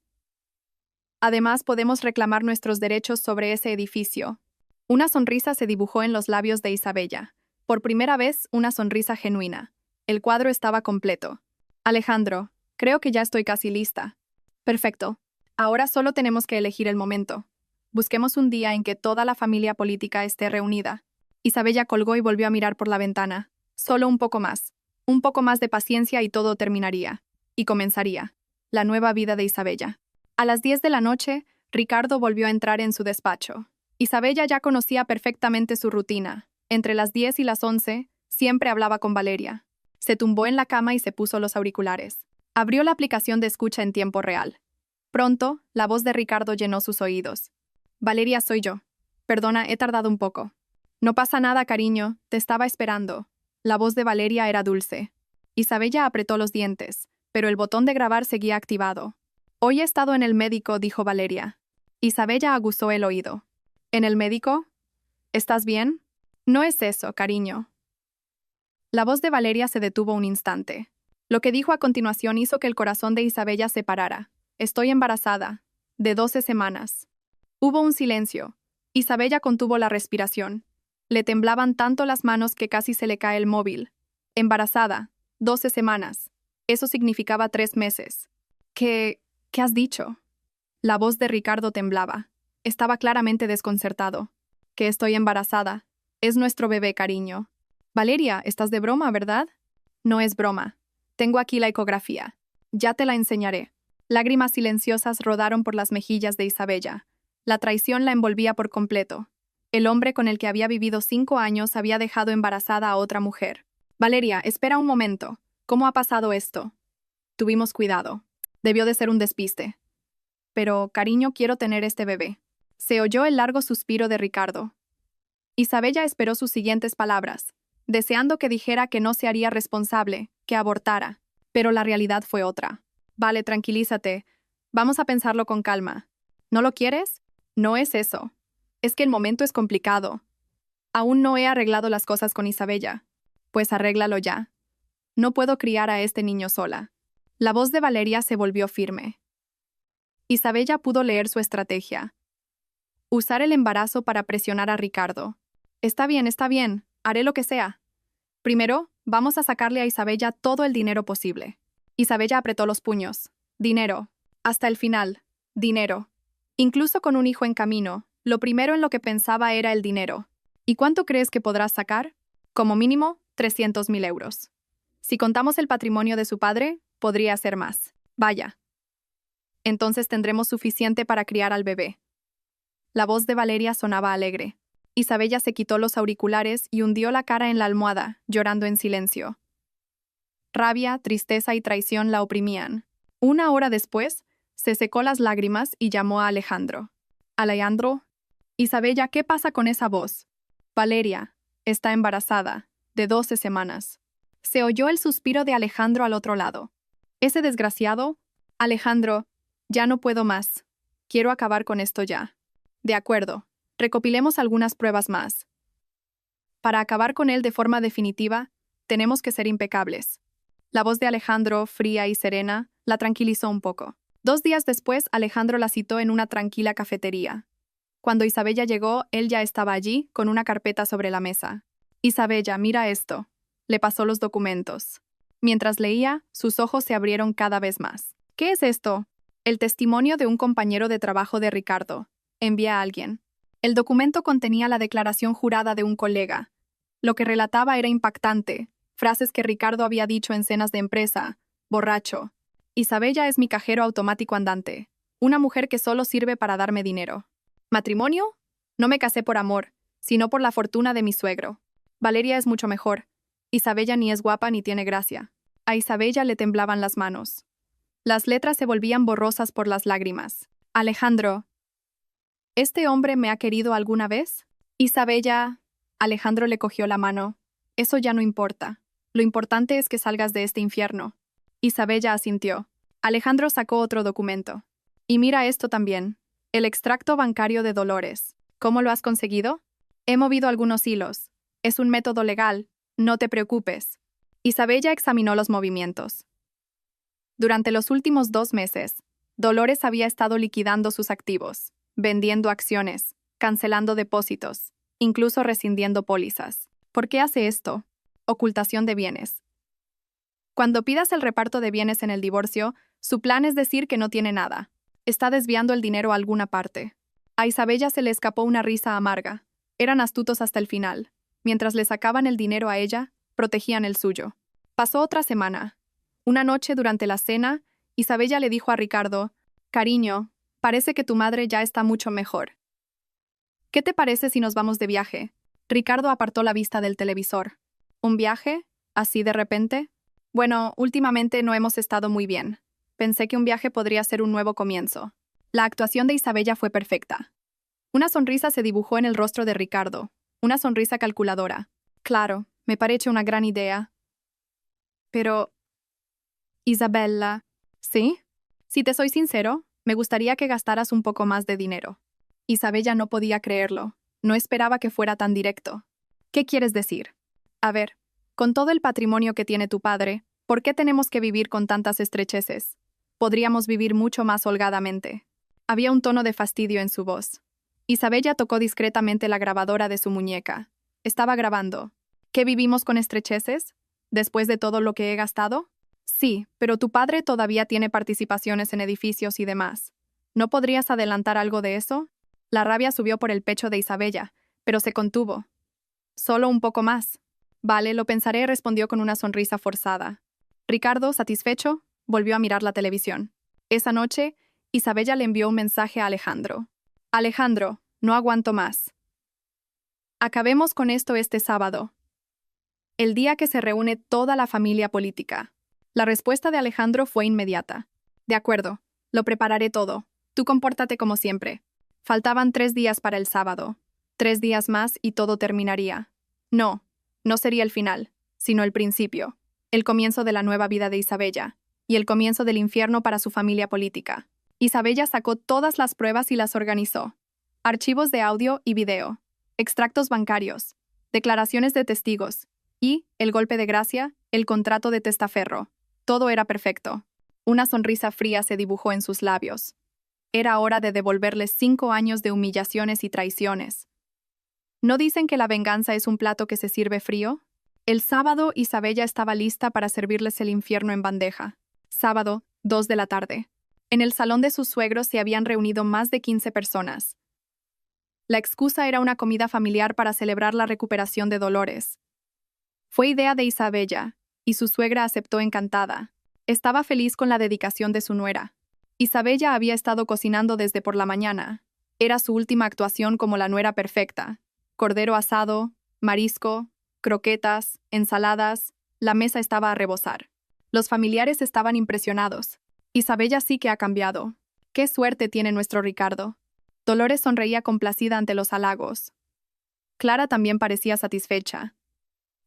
Speaker 1: Además, podemos reclamar nuestros derechos sobre ese edificio. Una sonrisa se dibujó en los labios de Isabella. Por primera vez, una sonrisa genuina. El cuadro estaba completo. Alejandro, creo que ya estoy casi lista. Perfecto. Ahora solo tenemos que elegir el momento. Busquemos un día en que toda la familia política esté reunida. Isabella colgó y volvió a mirar por la ventana. Solo un poco más. Un poco más de paciencia y todo terminaría. Y comenzaría. La nueva vida de Isabella. A las 10 de la noche, Ricardo volvió a entrar en su despacho. Isabella ya conocía perfectamente su rutina. Entre las 10 y las 11, siempre hablaba con Valeria. Se tumbó en la cama y se puso los auriculares. Abrió la aplicación de escucha en tiempo real. Pronto, la voz de Ricardo llenó sus oídos. Valeria, soy yo. Perdona, he tardado un poco. No pasa nada, cariño, te estaba esperando. La voz de Valeria era dulce. Isabella apretó los dientes, pero el botón de grabar seguía activado. Hoy he estado en el médico, dijo Valeria. Isabella aguzó el oído. ¿En el médico? ¿Estás bien? No es eso, cariño. La voz de Valeria se detuvo un instante. Lo que dijo a continuación hizo que el corazón de Isabella se parara. Estoy embarazada. De 12 semanas. Hubo un silencio. Isabella contuvo la respiración. Le temblaban tanto las manos que casi se le cae el móvil. Embarazada. 12 semanas. Eso significaba 3 meses. ¿Qué has dicho? La voz de Ricardo temblaba. Estaba claramente desconcertado. Que estoy embarazada. Es nuestro bebé, cariño. Valeria, estás de broma, ¿verdad? No es broma. Tengo aquí la ecografía. Ya te la enseñaré. Lágrimas silenciosas rodaron por las mejillas de Isabella. La traición la envolvía por completo. El hombre con el que había vivido 5 años había dejado embarazada a otra mujer. Valeria, espera un momento. ¿Cómo ha pasado esto? Tuvimos cuidado. Debió de ser un despiste. Pero, cariño, quiero tener este bebé. Se oyó el largo suspiro de Ricardo. Isabella esperó sus siguientes palabras, deseando que dijera que no se haría responsable, que abortara. Pero la realidad fue otra. Vale, tranquilízate. Vamos a pensarlo con calma. ¿No lo quieres? No es eso. Es que el momento es complicado. Aún no he arreglado las cosas con Isabella. Pues arréglalo ya. No puedo criar a este niño sola. La voz de Valeria se volvió firme. Isabella pudo leer su estrategia. Usar el embarazo para presionar a Ricardo. Está bien, haré lo que sea. Primero, vamos a sacarle a Isabella todo el dinero posible. Isabella apretó los puños. Dinero. Hasta el final. Dinero. Incluso con un hijo en camino, lo primero en lo que pensaba era el dinero. ¿Y cuánto crees que podrás sacar? Como mínimo, 300.000 euros. Si contamos el patrimonio de su padre, podría ser más. Vaya. Entonces tendremos suficiente para criar al bebé. La voz de Valeria sonaba alegre. Isabella se quitó los auriculares y hundió la cara en la almohada, llorando en silencio. Rabia, tristeza y traición la oprimían. 1 hora después, se secó las lágrimas y llamó a Alejandro. Alejandro. Isabella, ¿qué pasa con esa voz? Valeria. Está embarazada. De 12 semanas. Se oyó el suspiro de Alejandro al otro lado. Ese desgraciado. Alejandro. Ya no puedo más. Quiero acabar con esto ya. De acuerdo. Recopilemos algunas pruebas más. Para acabar con él de forma definitiva, tenemos que ser impecables. La voz de Alejandro, fría y serena, la tranquilizó un poco. 2 días después, Alejandro la citó en una tranquila cafetería. Cuando Isabella llegó, él ya estaba allí, con una carpeta sobre la mesa. Isabella, mira esto. Le pasó los documentos. Mientras leía, sus ojos se abrieron cada vez más. ¿Qué es esto? El testimonio de un compañero de trabajo de Ricardo. Envía a alguien. El documento contenía la declaración jurada de un colega. Lo que relataba era impactante. Frases que Ricardo había dicho en cenas de empresa. Borracho. Isabella es mi cajero automático andante. Una mujer que solo sirve para darme dinero. ¿Matrimonio? No me casé por amor, sino por la fortuna de mi suegro. Valeria es mucho mejor. Isabella ni es guapa ni tiene gracia. A Isabella le temblaban las manos. Las letras se volvían borrosas por las lágrimas. Alejandro. ¿Este hombre me ha querido alguna vez? Isabella. Alejandro le cogió la mano. Eso ya no importa. Lo importante es que salgas de este infierno. Isabella asintió. Alejandro sacó otro documento. Y mira esto también. El extracto bancario de Dolores. ¿Cómo lo has conseguido? He movido algunos hilos. Es un método legal. No te preocupes. Isabella examinó los movimientos. Durante los últimos 2 meses, Dolores había estado liquidando sus activos, vendiendo acciones, cancelando depósitos, incluso rescindiendo pólizas. ¿Por qué hace esto? Ocultación de bienes. Cuando pidas el reparto de bienes en el divorcio, su plan es decir que no tiene nada. Está desviando el dinero a alguna parte. A Isabella se le escapó una risa amarga. Eran astutos hasta el final. Mientras le sacaban el dinero a ella, protegían el suyo. Pasó otra semana. Una noche durante la cena, Isabella le dijo a Ricardo: «Cariño, parece que tu madre ya está mucho mejor. ¿Qué te parece si nos vamos de viaje?» Ricardo apartó la vista del televisor. ¿Un viaje? ¿Así de repente? Bueno, últimamente no hemos estado muy bien. Pensé que un viaje podría ser un nuevo comienzo. La actuación de Isabella fue perfecta. Una sonrisa se dibujó en el rostro de Ricardo. Una sonrisa calculadora. Claro, me parece una gran idea. Pero... Isabella... ¿Sí? Si te soy sincero, me gustaría que gastaras un poco más de dinero. Isabella no podía creerlo. No esperaba que fuera tan directo. ¿Qué quieres decir? A ver, con todo el patrimonio que tiene tu padre, ¿por qué tenemos que vivir con tantas estrecheces? Podríamos vivir mucho más holgadamente. Había un tono de fastidio en su voz. Isabella tocó discretamente la grabadora de su muñeca. Estaba grabando. ¿Qué vivimos con estrecheces? ¿Después de todo lo que he gastado? Sí, pero tu padre todavía tiene participaciones en edificios y demás. ¿No podrías adelantar algo de eso? La rabia subió por el pecho de Isabella, pero se contuvo. Solo un poco más. Vale, lo pensaré, respondió con una sonrisa forzada. Ricardo, satisfecho, volvió a mirar la televisión. Esa noche, Isabella le envió un mensaje a Alejandro. Alejandro, no aguanto más. Acabemos con esto este sábado. El día que se reúne toda la familia política. La respuesta de Alejandro fue inmediata. De acuerdo, lo prepararé todo. Tú compórtate como siempre. Faltaban 3 días para el sábado. 3 días más y todo terminaría. No, no sería el final, sino el principio. El comienzo de la nueva vida de Isabella. Y el comienzo del infierno para su familia política. Isabella sacó todas las pruebas y las organizó. Archivos de audio y video. Extractos bancarios. Declaraciones de testigos. Y, el golpe de gracia, el contrato de testaferro. Todo era perfecto. Una sonrisa fría se dibujó en sus labios. Era hora de devolverles 5 años de humillaciones y traiciones. ¿No dicen que la venganza es un plato que se sirve frío? El sábado, Isabella estaba lista para servirles el infierno en bandeja. Sábado, 2 de la tarde. En el salón de sus suegros se habían reunido más de 15 personas. La excusa era una comida familiar para celebrar la recuperación de Dolores. Fue idea de Isabella, y su suegra aceptó encantada. Estaba feliz con la dedicación de su nuera. Isabella había estado cocinando desde por la mañana. Era su última actuación como la nuera perfecta. Cordero asado, marisco, croquetas, ensaladas, la mesa estaba a rebosar. Los familiares estaban impresionados. Isabella sí que ha cambiado. ¡Qué suerte tiene nuestro Ricardo! Dolores sonreía complacida ante los halagos. Clara también parecía satisfecha.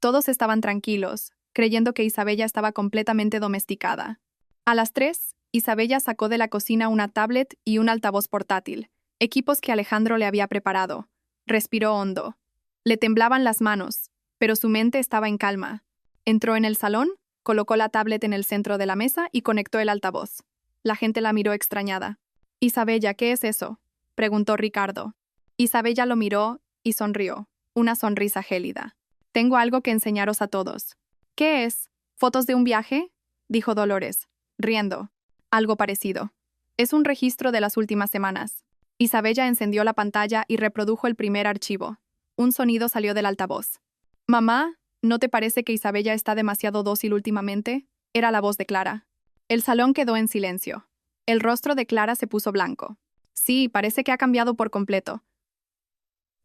Speaker 1: Todos estaban tranquilos, creyendo que Isabella estaba completamente domesticada. A las 3, Isabella sacó de la cocina una tablet y un altavoz portátil, equipos que Alejandro le había preparado. Respiró hondo. Le temblaban las manos, pero su mente estaba en calma. Entró en el salón, colocó la tablet en el centro de la mesa y conectó el altavoz. La gente la miró extrañada. «Isabella, ¿qué es eso?», preguntó Ricardo. Isabella lo miró y sonrió, una sonrisa gélida. «Tengo algo que enseñaros a todos». «¿Qué es? ¿Fotos de un viaje?», dijo Dolores, riendo. «Algo parecido. Es un registro de las últimas semanas». Isabella encendió la pantalla y reprodujo el primer archivo. Un sonido salió del altavoz. «Mamá, ¿no te parece que Isabella está demasiado dócil últimamente?», era la voz de Clara. El salón quedó en silencio. El rostro de Clara se puso blanco. «Sí, parece que ha cambiado por completo».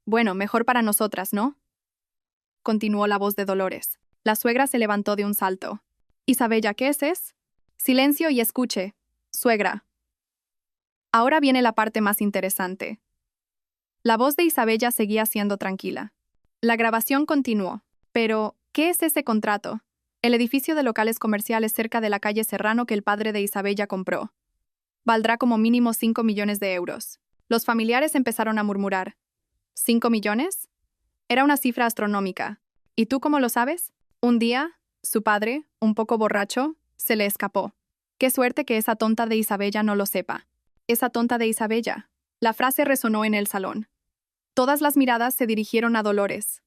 Speaker 1: «Bueno, mejor para nosotras, ¿no?», continuó la voz de Dolores. La suegra se levantó de un salto. «Isabella, ¿qué es? Silencio y escuche, suegra». Ahora viene la parte más interesante. La voz de Isabella seguía siendo tranquila. La grabación continuó. Pero, ¿qué es ese contrato? El edificio de locales comerciales cerca de la calle Serrano que el padre de Isabella compró. Valdrá como mínimo 5 millones de euros. Los familiares empezaron a murmurar. ¿5 millones? Era una cifra astronómica. ¿Y tú cómo lo sabes? Un día, su padre, un poco borracho, se le escapó. Qué suerte que esa tonta de Isabella no lo sepa. Esa tonta de Isabella. La frase resonó en el salón. Todas las miradas se dirigieron a Dolores.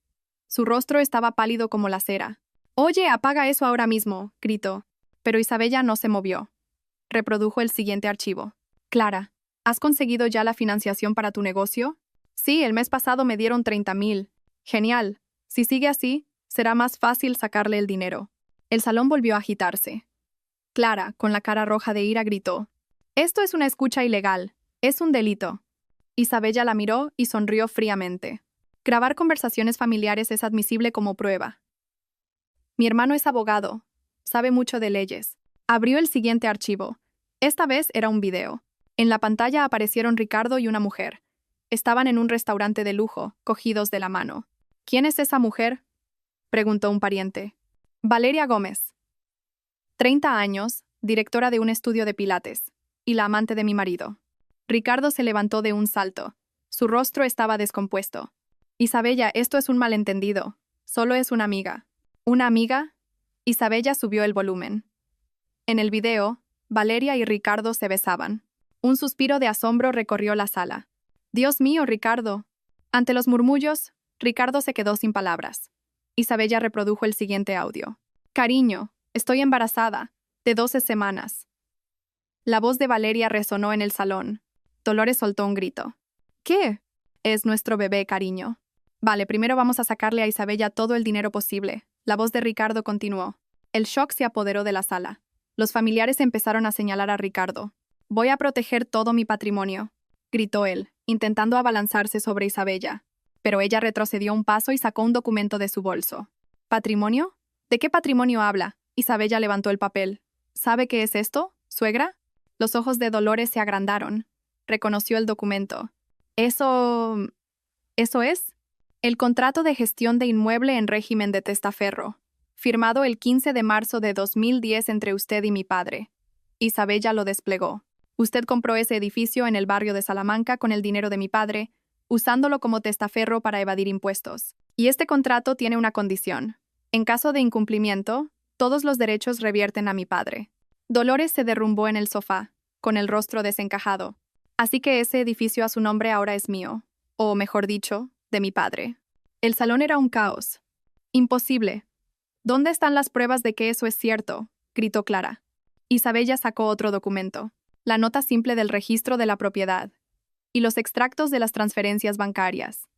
Speaker 1: Su rostro estaba pálido como la cera. «Oye, apaga eso ahora mismo», gritó. Pero Isabella no se movió. Reprodujo el siguiente archivo. «Clara, ¿has conseguido ya la financiación para tu negocio?» «Sí, el mes pasado me dieron 30.000. Genial. Si sigue así, será más fácil sacarle el dinero». El salón volvió a agitarse. Clara, con la cara roja de ira, gritó. «Esto es una escucha ilegal. Es un delito». Isabella la miró y sonrió fríamente. «Grabar conversaciones familiares es admisible como prueba. Mi hermano es abogado. Sabe mucho de leyes». Abrió el siguiente archivo. Esta vez era un video. En la pantalla aparecieron Ricardo y una mujer. Estaban en un restaurante de lujo, cogidos de la mano. «¿Quién es esa mujer?», preguntó un pariente. «Valeria Gómez. 30 años, directora de un estudio de pilates, y la amante de mi marido». Ricardo se levantó de un salto. Su rostro estaba descompuesto. «Isabella, esto es un malentendido. Solo es una amiga». «¿Una amiga?» Isabella subió el volumen. En el video, Valeria y Ricardo se besaban. Un suspiro de asombro recorrió la sala. «Dios mío, Ricardo». Ante los murmullos, Ricardo se quedó sin palabras. Isabella reprodujo el siguiente audio. «Cariño, estoy embarazada, de 12 semanas». La voz de Valeria resonó en el salón. Dolores soltó un grito. «¿Qué?» «Es nuestro bebé, cariño». «Vale, primero vamos a sacarle a Isabella todo el dinero posible». La voz de Ricardo continuó. El shock se apoderó de la sala. Los familiares empezaron a señalar a Ricardo. «Voy a proteger todo mi patrimonio», gritó él, intentando abalanzarse sobre Isabella. Pero ella retrocedió un paso y sacó un documento de su bolso. «¿Patrimonio? ¿De qué patrimonio habla?» Isabella levantó el papel. «¿Sabe qué es esto, suegra?» Los ojos de Dolores se agrandaron. Reconoció el documento. «¿Eso es?» «El contrato de gestión de inmueble en régimen de testaferro, firmado el 15 de marzo de 2010 entre usted y mi padre». Isabella lo desplegó. «Usted compró ese edificio en el barrio de Salamanca con el dinero de mi padre, usándolo como testaferro para evadir impuestos. Y este contrato tiene una condición. En caso de incumplimiento, todos los derechos revierten a mi padre». Dolores se derrumbó en el sofá, con el rostro desencajado. «Así que ese edificio a su nombre ahora es mío, o mejor dicho, de mi padre». El salón era un caos. «Imposible. ¿Dónde están las pruebas de que eso es cierto?», gritó Clara. Isabella sacó otro documento, la nota simple del registro de la propiedad, y los extractos de las transferencias bancarias.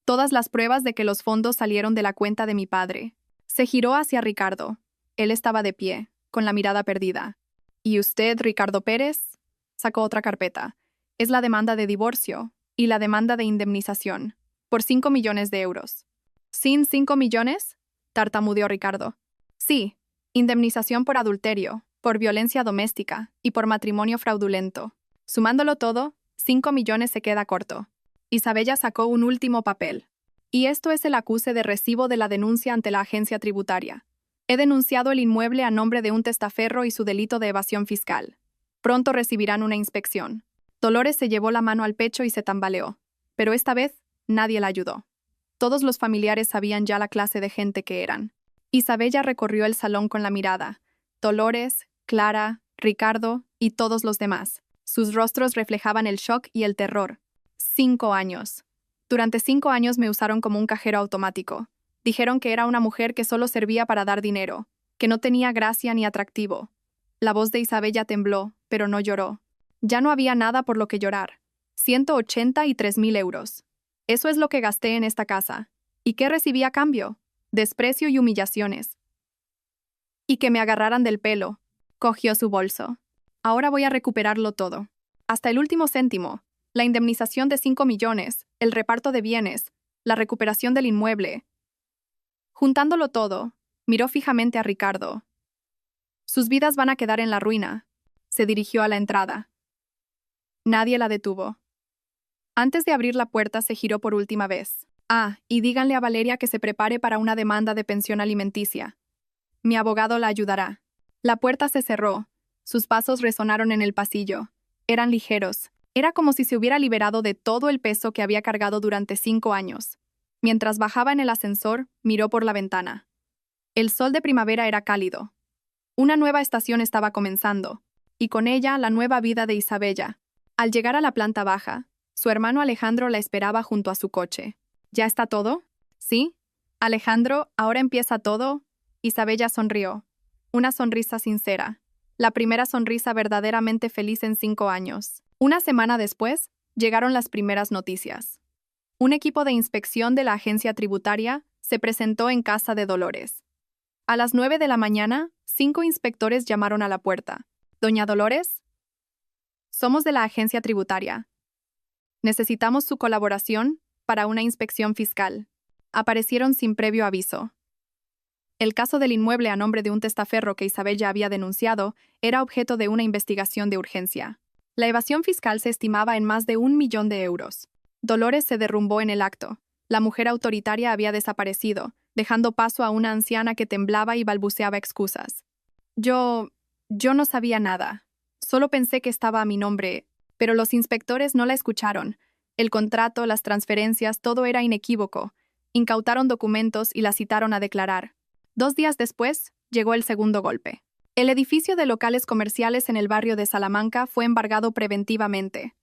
Speaker 1: Todas las pruebas de que los fondos salieron de la cuenta de mi padre. Se giró hacia Ricardo. Él estaba de pie, con la mirada perdida. «¿Y usted, Ricardo Pérez?» Sacó otra carpeta. «Es la demanda de divorcio y la demanda de indemnización, por 5 millones de euros». «¿Sin 5 millones?» tartamudeó Ricardo. «Sí, indemnización por adulterio, por violencia doméstica y por matrimonio fraudulento. Sumándolo todo, 5 millones se queda corto». Isabella sacó un último papel. «Y esto es el acuse de recibo de la denuncia ante la agencia tributaria. He denunciado el inmueble a nombre de un testaferro y su delito de evasión fiscal. Pronto recibirán una inspección». Dolores se llevó la mano al pecho y se tambaleó. Pero esta vez, nadie la ayudó. Todos los familiares sabían ya la clase de gente que eran. Isabella recorrió el salón con la mirada. Dolores, Clara, Ricardo y todos los demás. Sus rostros reflejaban el shock y el terror. 5 años. Durante 5 años me usaron como un cajero automático. Dijeron que era una mujer que solo servía para dar dinero, que no tenía gracia ni atractivo. La voz de Isabella tembló, pero no lloró. Ya no había nada por lo que llorar. 183.000 euros. Eso es lo que gasté en esta casa. ¿Y qué recibí a cambio? Desprecio y humillaciones. Y que me agarraran del pelo. Cogió su bolso. Ahora voy a recuperarlo todo. Hasta el último céntimo. La indemnización de 5 millones, el reparto de bienes, la recuperación del inmueble. Juntándolo todo, miró fijamente a Ricardo. «Sus vidas van a quedar en la ruina». Se dirigió a la entrada. Nadie la detuvo. Antes de abrir la puerta se giró por última vez. «Ah, y díganle a Valeria que se prepare para una demanda de pensión alimenticia. Mi abogado la ayudará». La puerta se cerró. Sus pasos resonaron en el pasillo. Eran ligeros. Era como si se hubiera liberado de todo el peso que había cargado durante 5 años. Mientras bajaba en el ascensor, miró por la ventana. El sol de primavera era cálido. Una nueva estación estaba comenzando, y con ella la nueva vida de Isabella. Al llegar a la planta baja, su hermano Alejandro la esperaba junto a su coche. ¿Ya está todo? Sí. Alejandro, ahora empieza todo. Isabella sonrió. Una sonrisa sincera. La primera sonrisa verdaderamente feliz en 5 años. Una semana después, llegaron las primeras noticias. Un equipo de inspección de la agencia tributaria se presentó en casa de Dolores. A las 9 de la mañana, 5 inspectores llamaron a la puerta. «Doña Dolores, somos de la agencia tributaria. Necesitamos su colaboración para una inspección fiscal». Aparecieron sin previo aviso. El caso del inmueble a nombre de un testaferro que Isabella había denunciado era objeto de una investigación de urgencia. La evasión fiscal se estimaba en más de 1 millón de euros. Dolores se derrumbó en el acto. La mujer autoritaria había desaparecido, dejando paso a una anciana que temblaba y balbuceaba excusas. Yo no sabía nada. Solo pensé que estaba a mi nombre, pero los inspectores no la escucharon. El contrato, las transferencias, todo era inequívoco. Incautaron documentos y la citaron a declarar. 2 días después, llegó el segundo golpe. El edificio de locales comerciales en el barrio de Salamanca fue embargado preventivamente.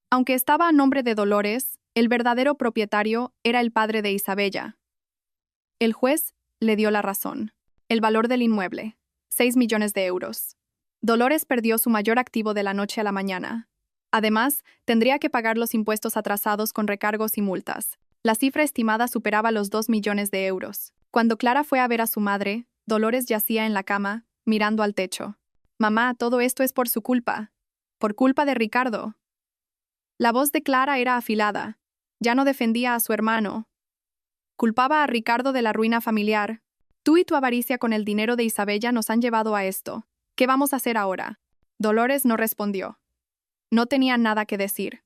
Speaker 1: Aunque estaba a nombre de Dolores, el verdadero propietario era el padre de Isabella. El juez le dio la razón. El valor del inmueble, 6 millones de euros. Dolores perdió su mayor activo de la noche a la mañana. Además, tendría que pagar los impuestos atrasados con recargos y multas. La cifra estimada superaba los 2 millones de euros. Cuando Clara fue a ver a su madre, Dolores yacía en la cama, mirando al techo. «Mamá, todo esto es por su culpa. Por culpa de Ricardo». La voz de Clara era afilada. Ya no defendía a su hermano. Culpaba a Ricardo de la ruina familiar. «Tú y tu avaricia con el dinero de Isabella nos han llevado a esto. ¿Qué vamos a hacer ahora?» Dolores no respondió. No tenía nada que decir.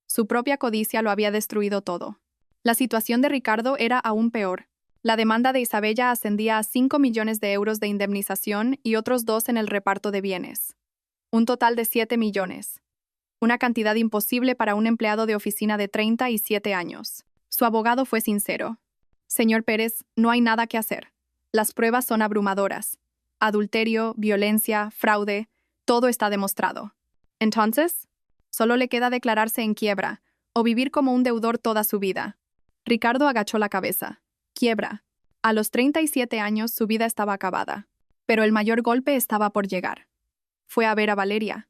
Speaker 1: Su propia codicia lo había destruido todo. La situación de Ricardo era aún peor. La demanda de Isabella ascendía a 5 millones de euros de indemnización y otros 2 en el reparto de bienes. Un total de 7 millones. Una cantidad imposible para un empleado de oficina de 37 años. Su abogado fue sincero. «Señor Pérez, no hay nada que hacer. Las pruebas son abrumadoras. Adulterio, violencia, fraude, todo está demostrado. Entonces, solo le queda declararse en quiebra o vivir como un deudor toda su vida». Ricardo agachó la cabeza. Quiebra. A los 37 años su vida estaba acabada. Pero el mayor golpe estaba por llegar. Fue a ver a Valeria.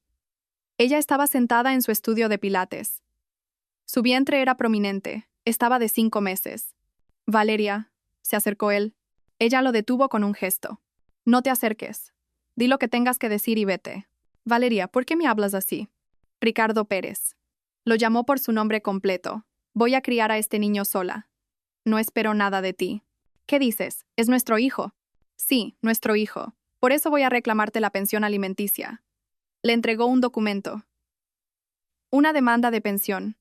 Speaker 1: Ella estaba sentada en su estudio de pilates. Su vientre era prominente. Estaba de 5 meses. «Valeria», se acercó él. Ella lo detuvo con un gesto. «No te acerques. Di lo que tengas que decir y vete». «Valeria, ¿por qué me hablas así?» «Ricardo Pérez». Lo llamó por su nombre completo. «Voy a criar a este niño sola. No espero nada de ti». «¿Qué dices? ¿Es nuestro hijo?» «Sí, nuestro hijo. Por eso voy a reclamarte la pensión alimenticia». Le entregó un documento. Una demanda de pensión.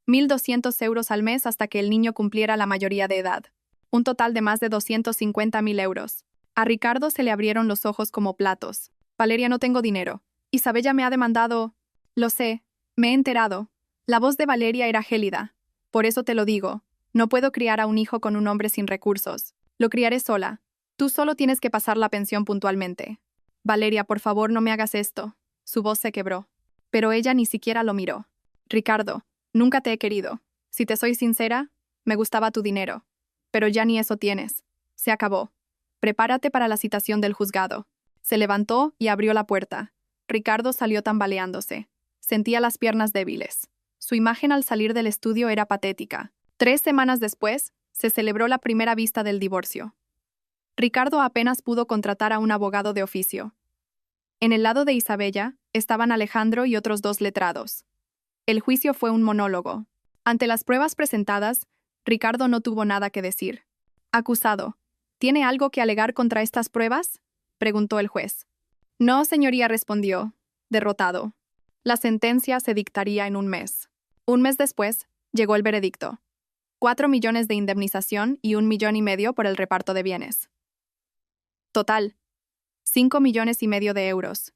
Speaker 1: 1.200 euros al mes hasta que el niño cumpliera la mayoría de edad. Un total de más de 250.000 euros. A Ricardo se le abrieron los ojos como platos. «Valeria, no tengo dinero. Isabella me ha demandado». «Lo sé. Me he enterado». La voz de Valeria era gélida. «Por eso te lo digo. No puedo criar a un hijo con un hombre sin recursos. Lo criaré sola. Tú solo tienes que pasar la pensión puntualmente». «Valeria, por favor, no me hagas esto». Su voz se quebró. Pero ella ni siquiera lo miró. «Ricardo, nunca te he querido. Si te soy sincera, me gustaba tu dinero. Pero ya ni eso tienes. Se acabó. Prepárate para la citación del juzgado». Se levantó y abrió la puerta. Ricardo salió tambaleándose. Sentía las piernas débiles. Su imagen al salir del estudio era patética. 3 semanas después, se celebró la primera vista del divorcio. Ricardo apenas pudo contratar a un abogado de oficio. En el lado de Isabella, estaban Alejandro y otros 2 letrados. El juicio fue un monólogo. Ante las pruebas presentadas, Ricardo no tuvo nada que decir. «Acusado, ¿tiene algo que alegar contra estas pruebas?», preguntó el juez. «No, señoría», respondió, derrotado. La sentencia se dictaría en un mes. Un mes después, llegó el veredicto. 4 millones de indemnización y 1,5 millones por el reparto de bienes. Total, 5,5 millones de euros.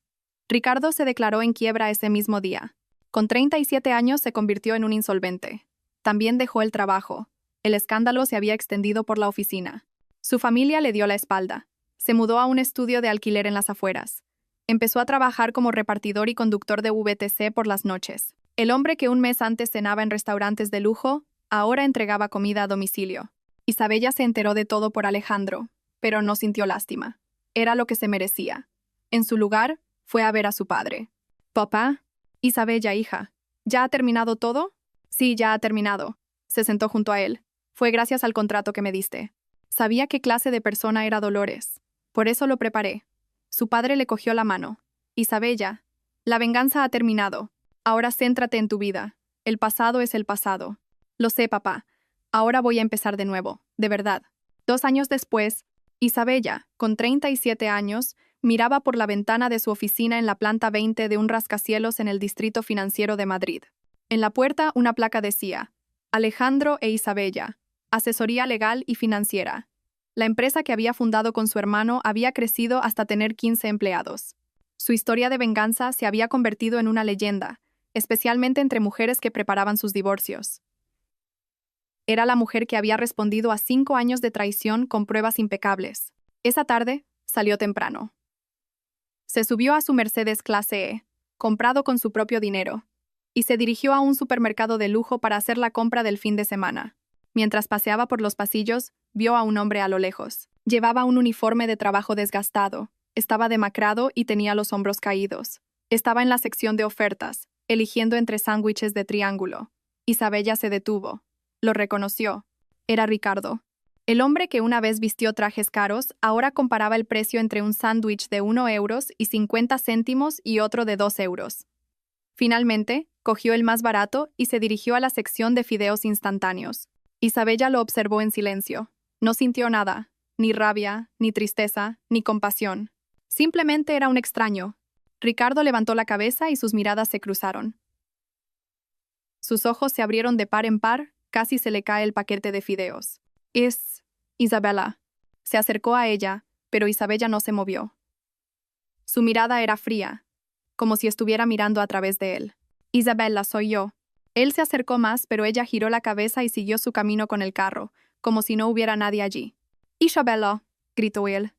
Speaker 1: Ricardo se declaró en quiebra ese mismo día. Con 37 años se convirtió en un insolvente. También dejó el trabajo. El escándalo se había extendido por la oficina. Su familia le dio la espalda. Se mudó a un estudio de alquiler en las afueras. Empezó a trabajar como repartidor y conductor de VTC por las noches. El hombre que un mes antes cenaba en restaurantes de lujo, ahora entregaba comida a domicilio. Isabella se enteró de todo por Alejandro, pero no sintió lástima. Era lo que se merecía. En su lugar, fue a ver a su padre. «Papá, Isabella, hija, ¿ya ha terminado todo?» «Sí, ya ha terminado». Se sentó junto a él. «Fue gracias al contrato que me diste. Sabía qué clase de persona era Dolores. Por eso lo preparé». Su padre le cogió la mano. «Isabella, la venganza ha terminado. Ahora céntrate en tu vida. El pasado es el pasado». «Lo sé, papá. Ahora voy a empezar de nuevo, de verdad». 2 años después, Isabella, con 37 años, miraba por la ventana de su oficina en la planta 20 de un rascacielos en el Distrito Financiero de Madrid. En la puerta una placa decía: Alejandro e Isabella, asesoría legal y financiera. La empresa que había fundado con su hermano había crecido hasta tener 15 empleados. Su historia de venganza se había convertido en una leyenda, especialmente entre mujeres que preparaban sus divorcios. Era la mujer que había respondido a 5 años de traición con pruebas impecables. Esa tarde, salió temprano. Se subió a su Mercedes clase E, comprado con su propio dinero, y se dirigió a un supermercado de lujo para hacer la compra del fin de semana. Mientras paseaba por los pasillos, vio a un hombre a lo lejos. Llevaba un uniforme de trabajo desgastado, estaba demacrado y tenía los hombros caídos. Estaba en la sección de ofertas, eligiendo entre sándwiches de triángulo. Isabella se detuvo. Lo reconoció. Era Ricardo. El hombre que una vez vistió trajes caros ahora comparaba el precio entre un sándwich de 1,50 € y otro de 2 euros. Finalmente, cogió el más barato y se dirigió a la sección de fideos instantáneos. Isabella lo observó en silencio. No sintió nada, ni rabia, ni tristeza, ni compasión. Simplemente era un extraño. Ricardo levantó la cabeza y sus miradas se cruzaron. Sus ojos se abrieron de par en par, casi se le cae el paquete de fideos. «Es Isabella». Se acercó a ella, pero Isabella no se movió. Su mirada era fría, como si estuviera mirando a través de él. «Isabella, soy yo». Él se acercó más, pero ella giró la cabeza y siguió su camino con el carro, como si no hubiera nadie allí. «Isabella», gritó él.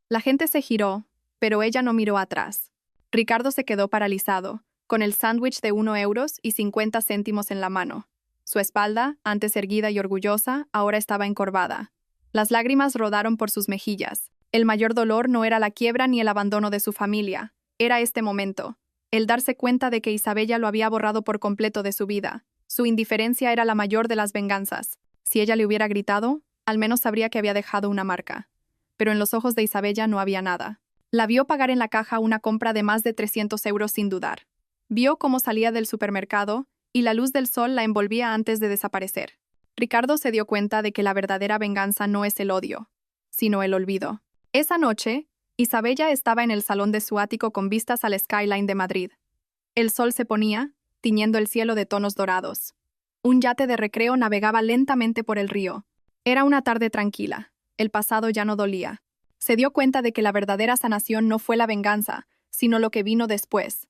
Speaker 1: La gente se giró, pero ella no miró atrás. Ricardo se quedó paralizado, con el sándwich de 1,50 € en la mano. Su espalda, antes erguida y orgullosa, ahora estaba encorvada. Las lágrimas rodaron por sus mejillas. El mayor dolor no era la quiebra ni el abandono de su familia. Era este momento, el darse cuenta de que Isabella lo había borrado por completo de su vida. Su indiferencia era la mayor de las venganzas. Si ella le hubiera gritado, al menos sabría que había dejado una marca. Pero en los ojos de Isabella no había nada. La vio pagar en la caja una compra de más de 300 € sin dudar. Vio cómo salía del supermercado, y la luz del sol la envolvía antes de desaparecer. Ricardo se dio cuenta de que la verdadera venganza no es el odio, sino el olvido. Esa noche, Isabella estaba en el salón de su ático con vistas al skyline de Madrid. El sol se ponía, tiñendo el cielo de tonos dorados. Un yate de recreo navegaba lentamente por el río. Era una tarde tranquila. El pasado ya no dolía. Se dio cuenta de que la verdadera sanación no fue la venganza, sino lo que vino después.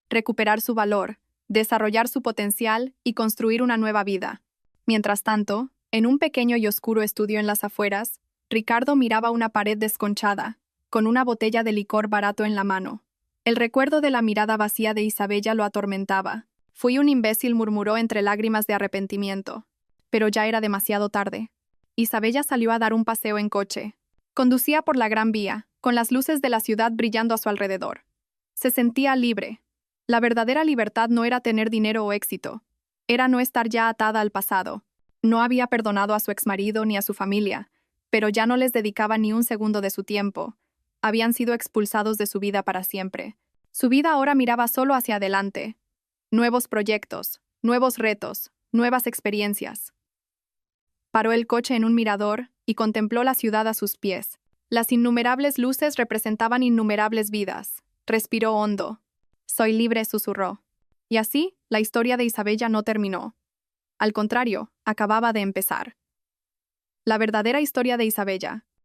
Speaker 1: Recuperar su valor, desarrollar su potencial y construir una nueva vida. Mientras tanto, en un pequeño y oscuro estudio en las afueras, Ricardo miraba una pared desconchada, con una botella de licor barato en la mano. El recuerdo de la mirada vacía de Isabella lo atormentaba. «Fui un imbécil», murmuró entre lágrimas de arrepentimiento. Pero ya era demasiado tarde. Isabella salió a dar un paseo en coche. Conducía por la Gran Vía, con las luces de la ciudad brillando a su alrededor. Se sentía libre. La verdadera libertad no era tener dinero o éxito. Era no estar ya atada al pasado. No había perdonado a su exmarido ni a su familia, pero ya no les dedicaba ni un segundo de su tiempo. Habían sido expulsados de su vida para siempre. Su vida ahora miraba solo hacia adelante. Nuevos proyectos, nuevos retos, nuevas experiencias. Paró el coche en un mirador y contempló la ciudad a sus pies. Las innumerables luces representaban innumerables vidas. Respiró hondo. «Soy libre», susurró. Y así, la historia de Isabella no terminó. Al contrario, acababa de empezar. La verdadera historia de Isabella,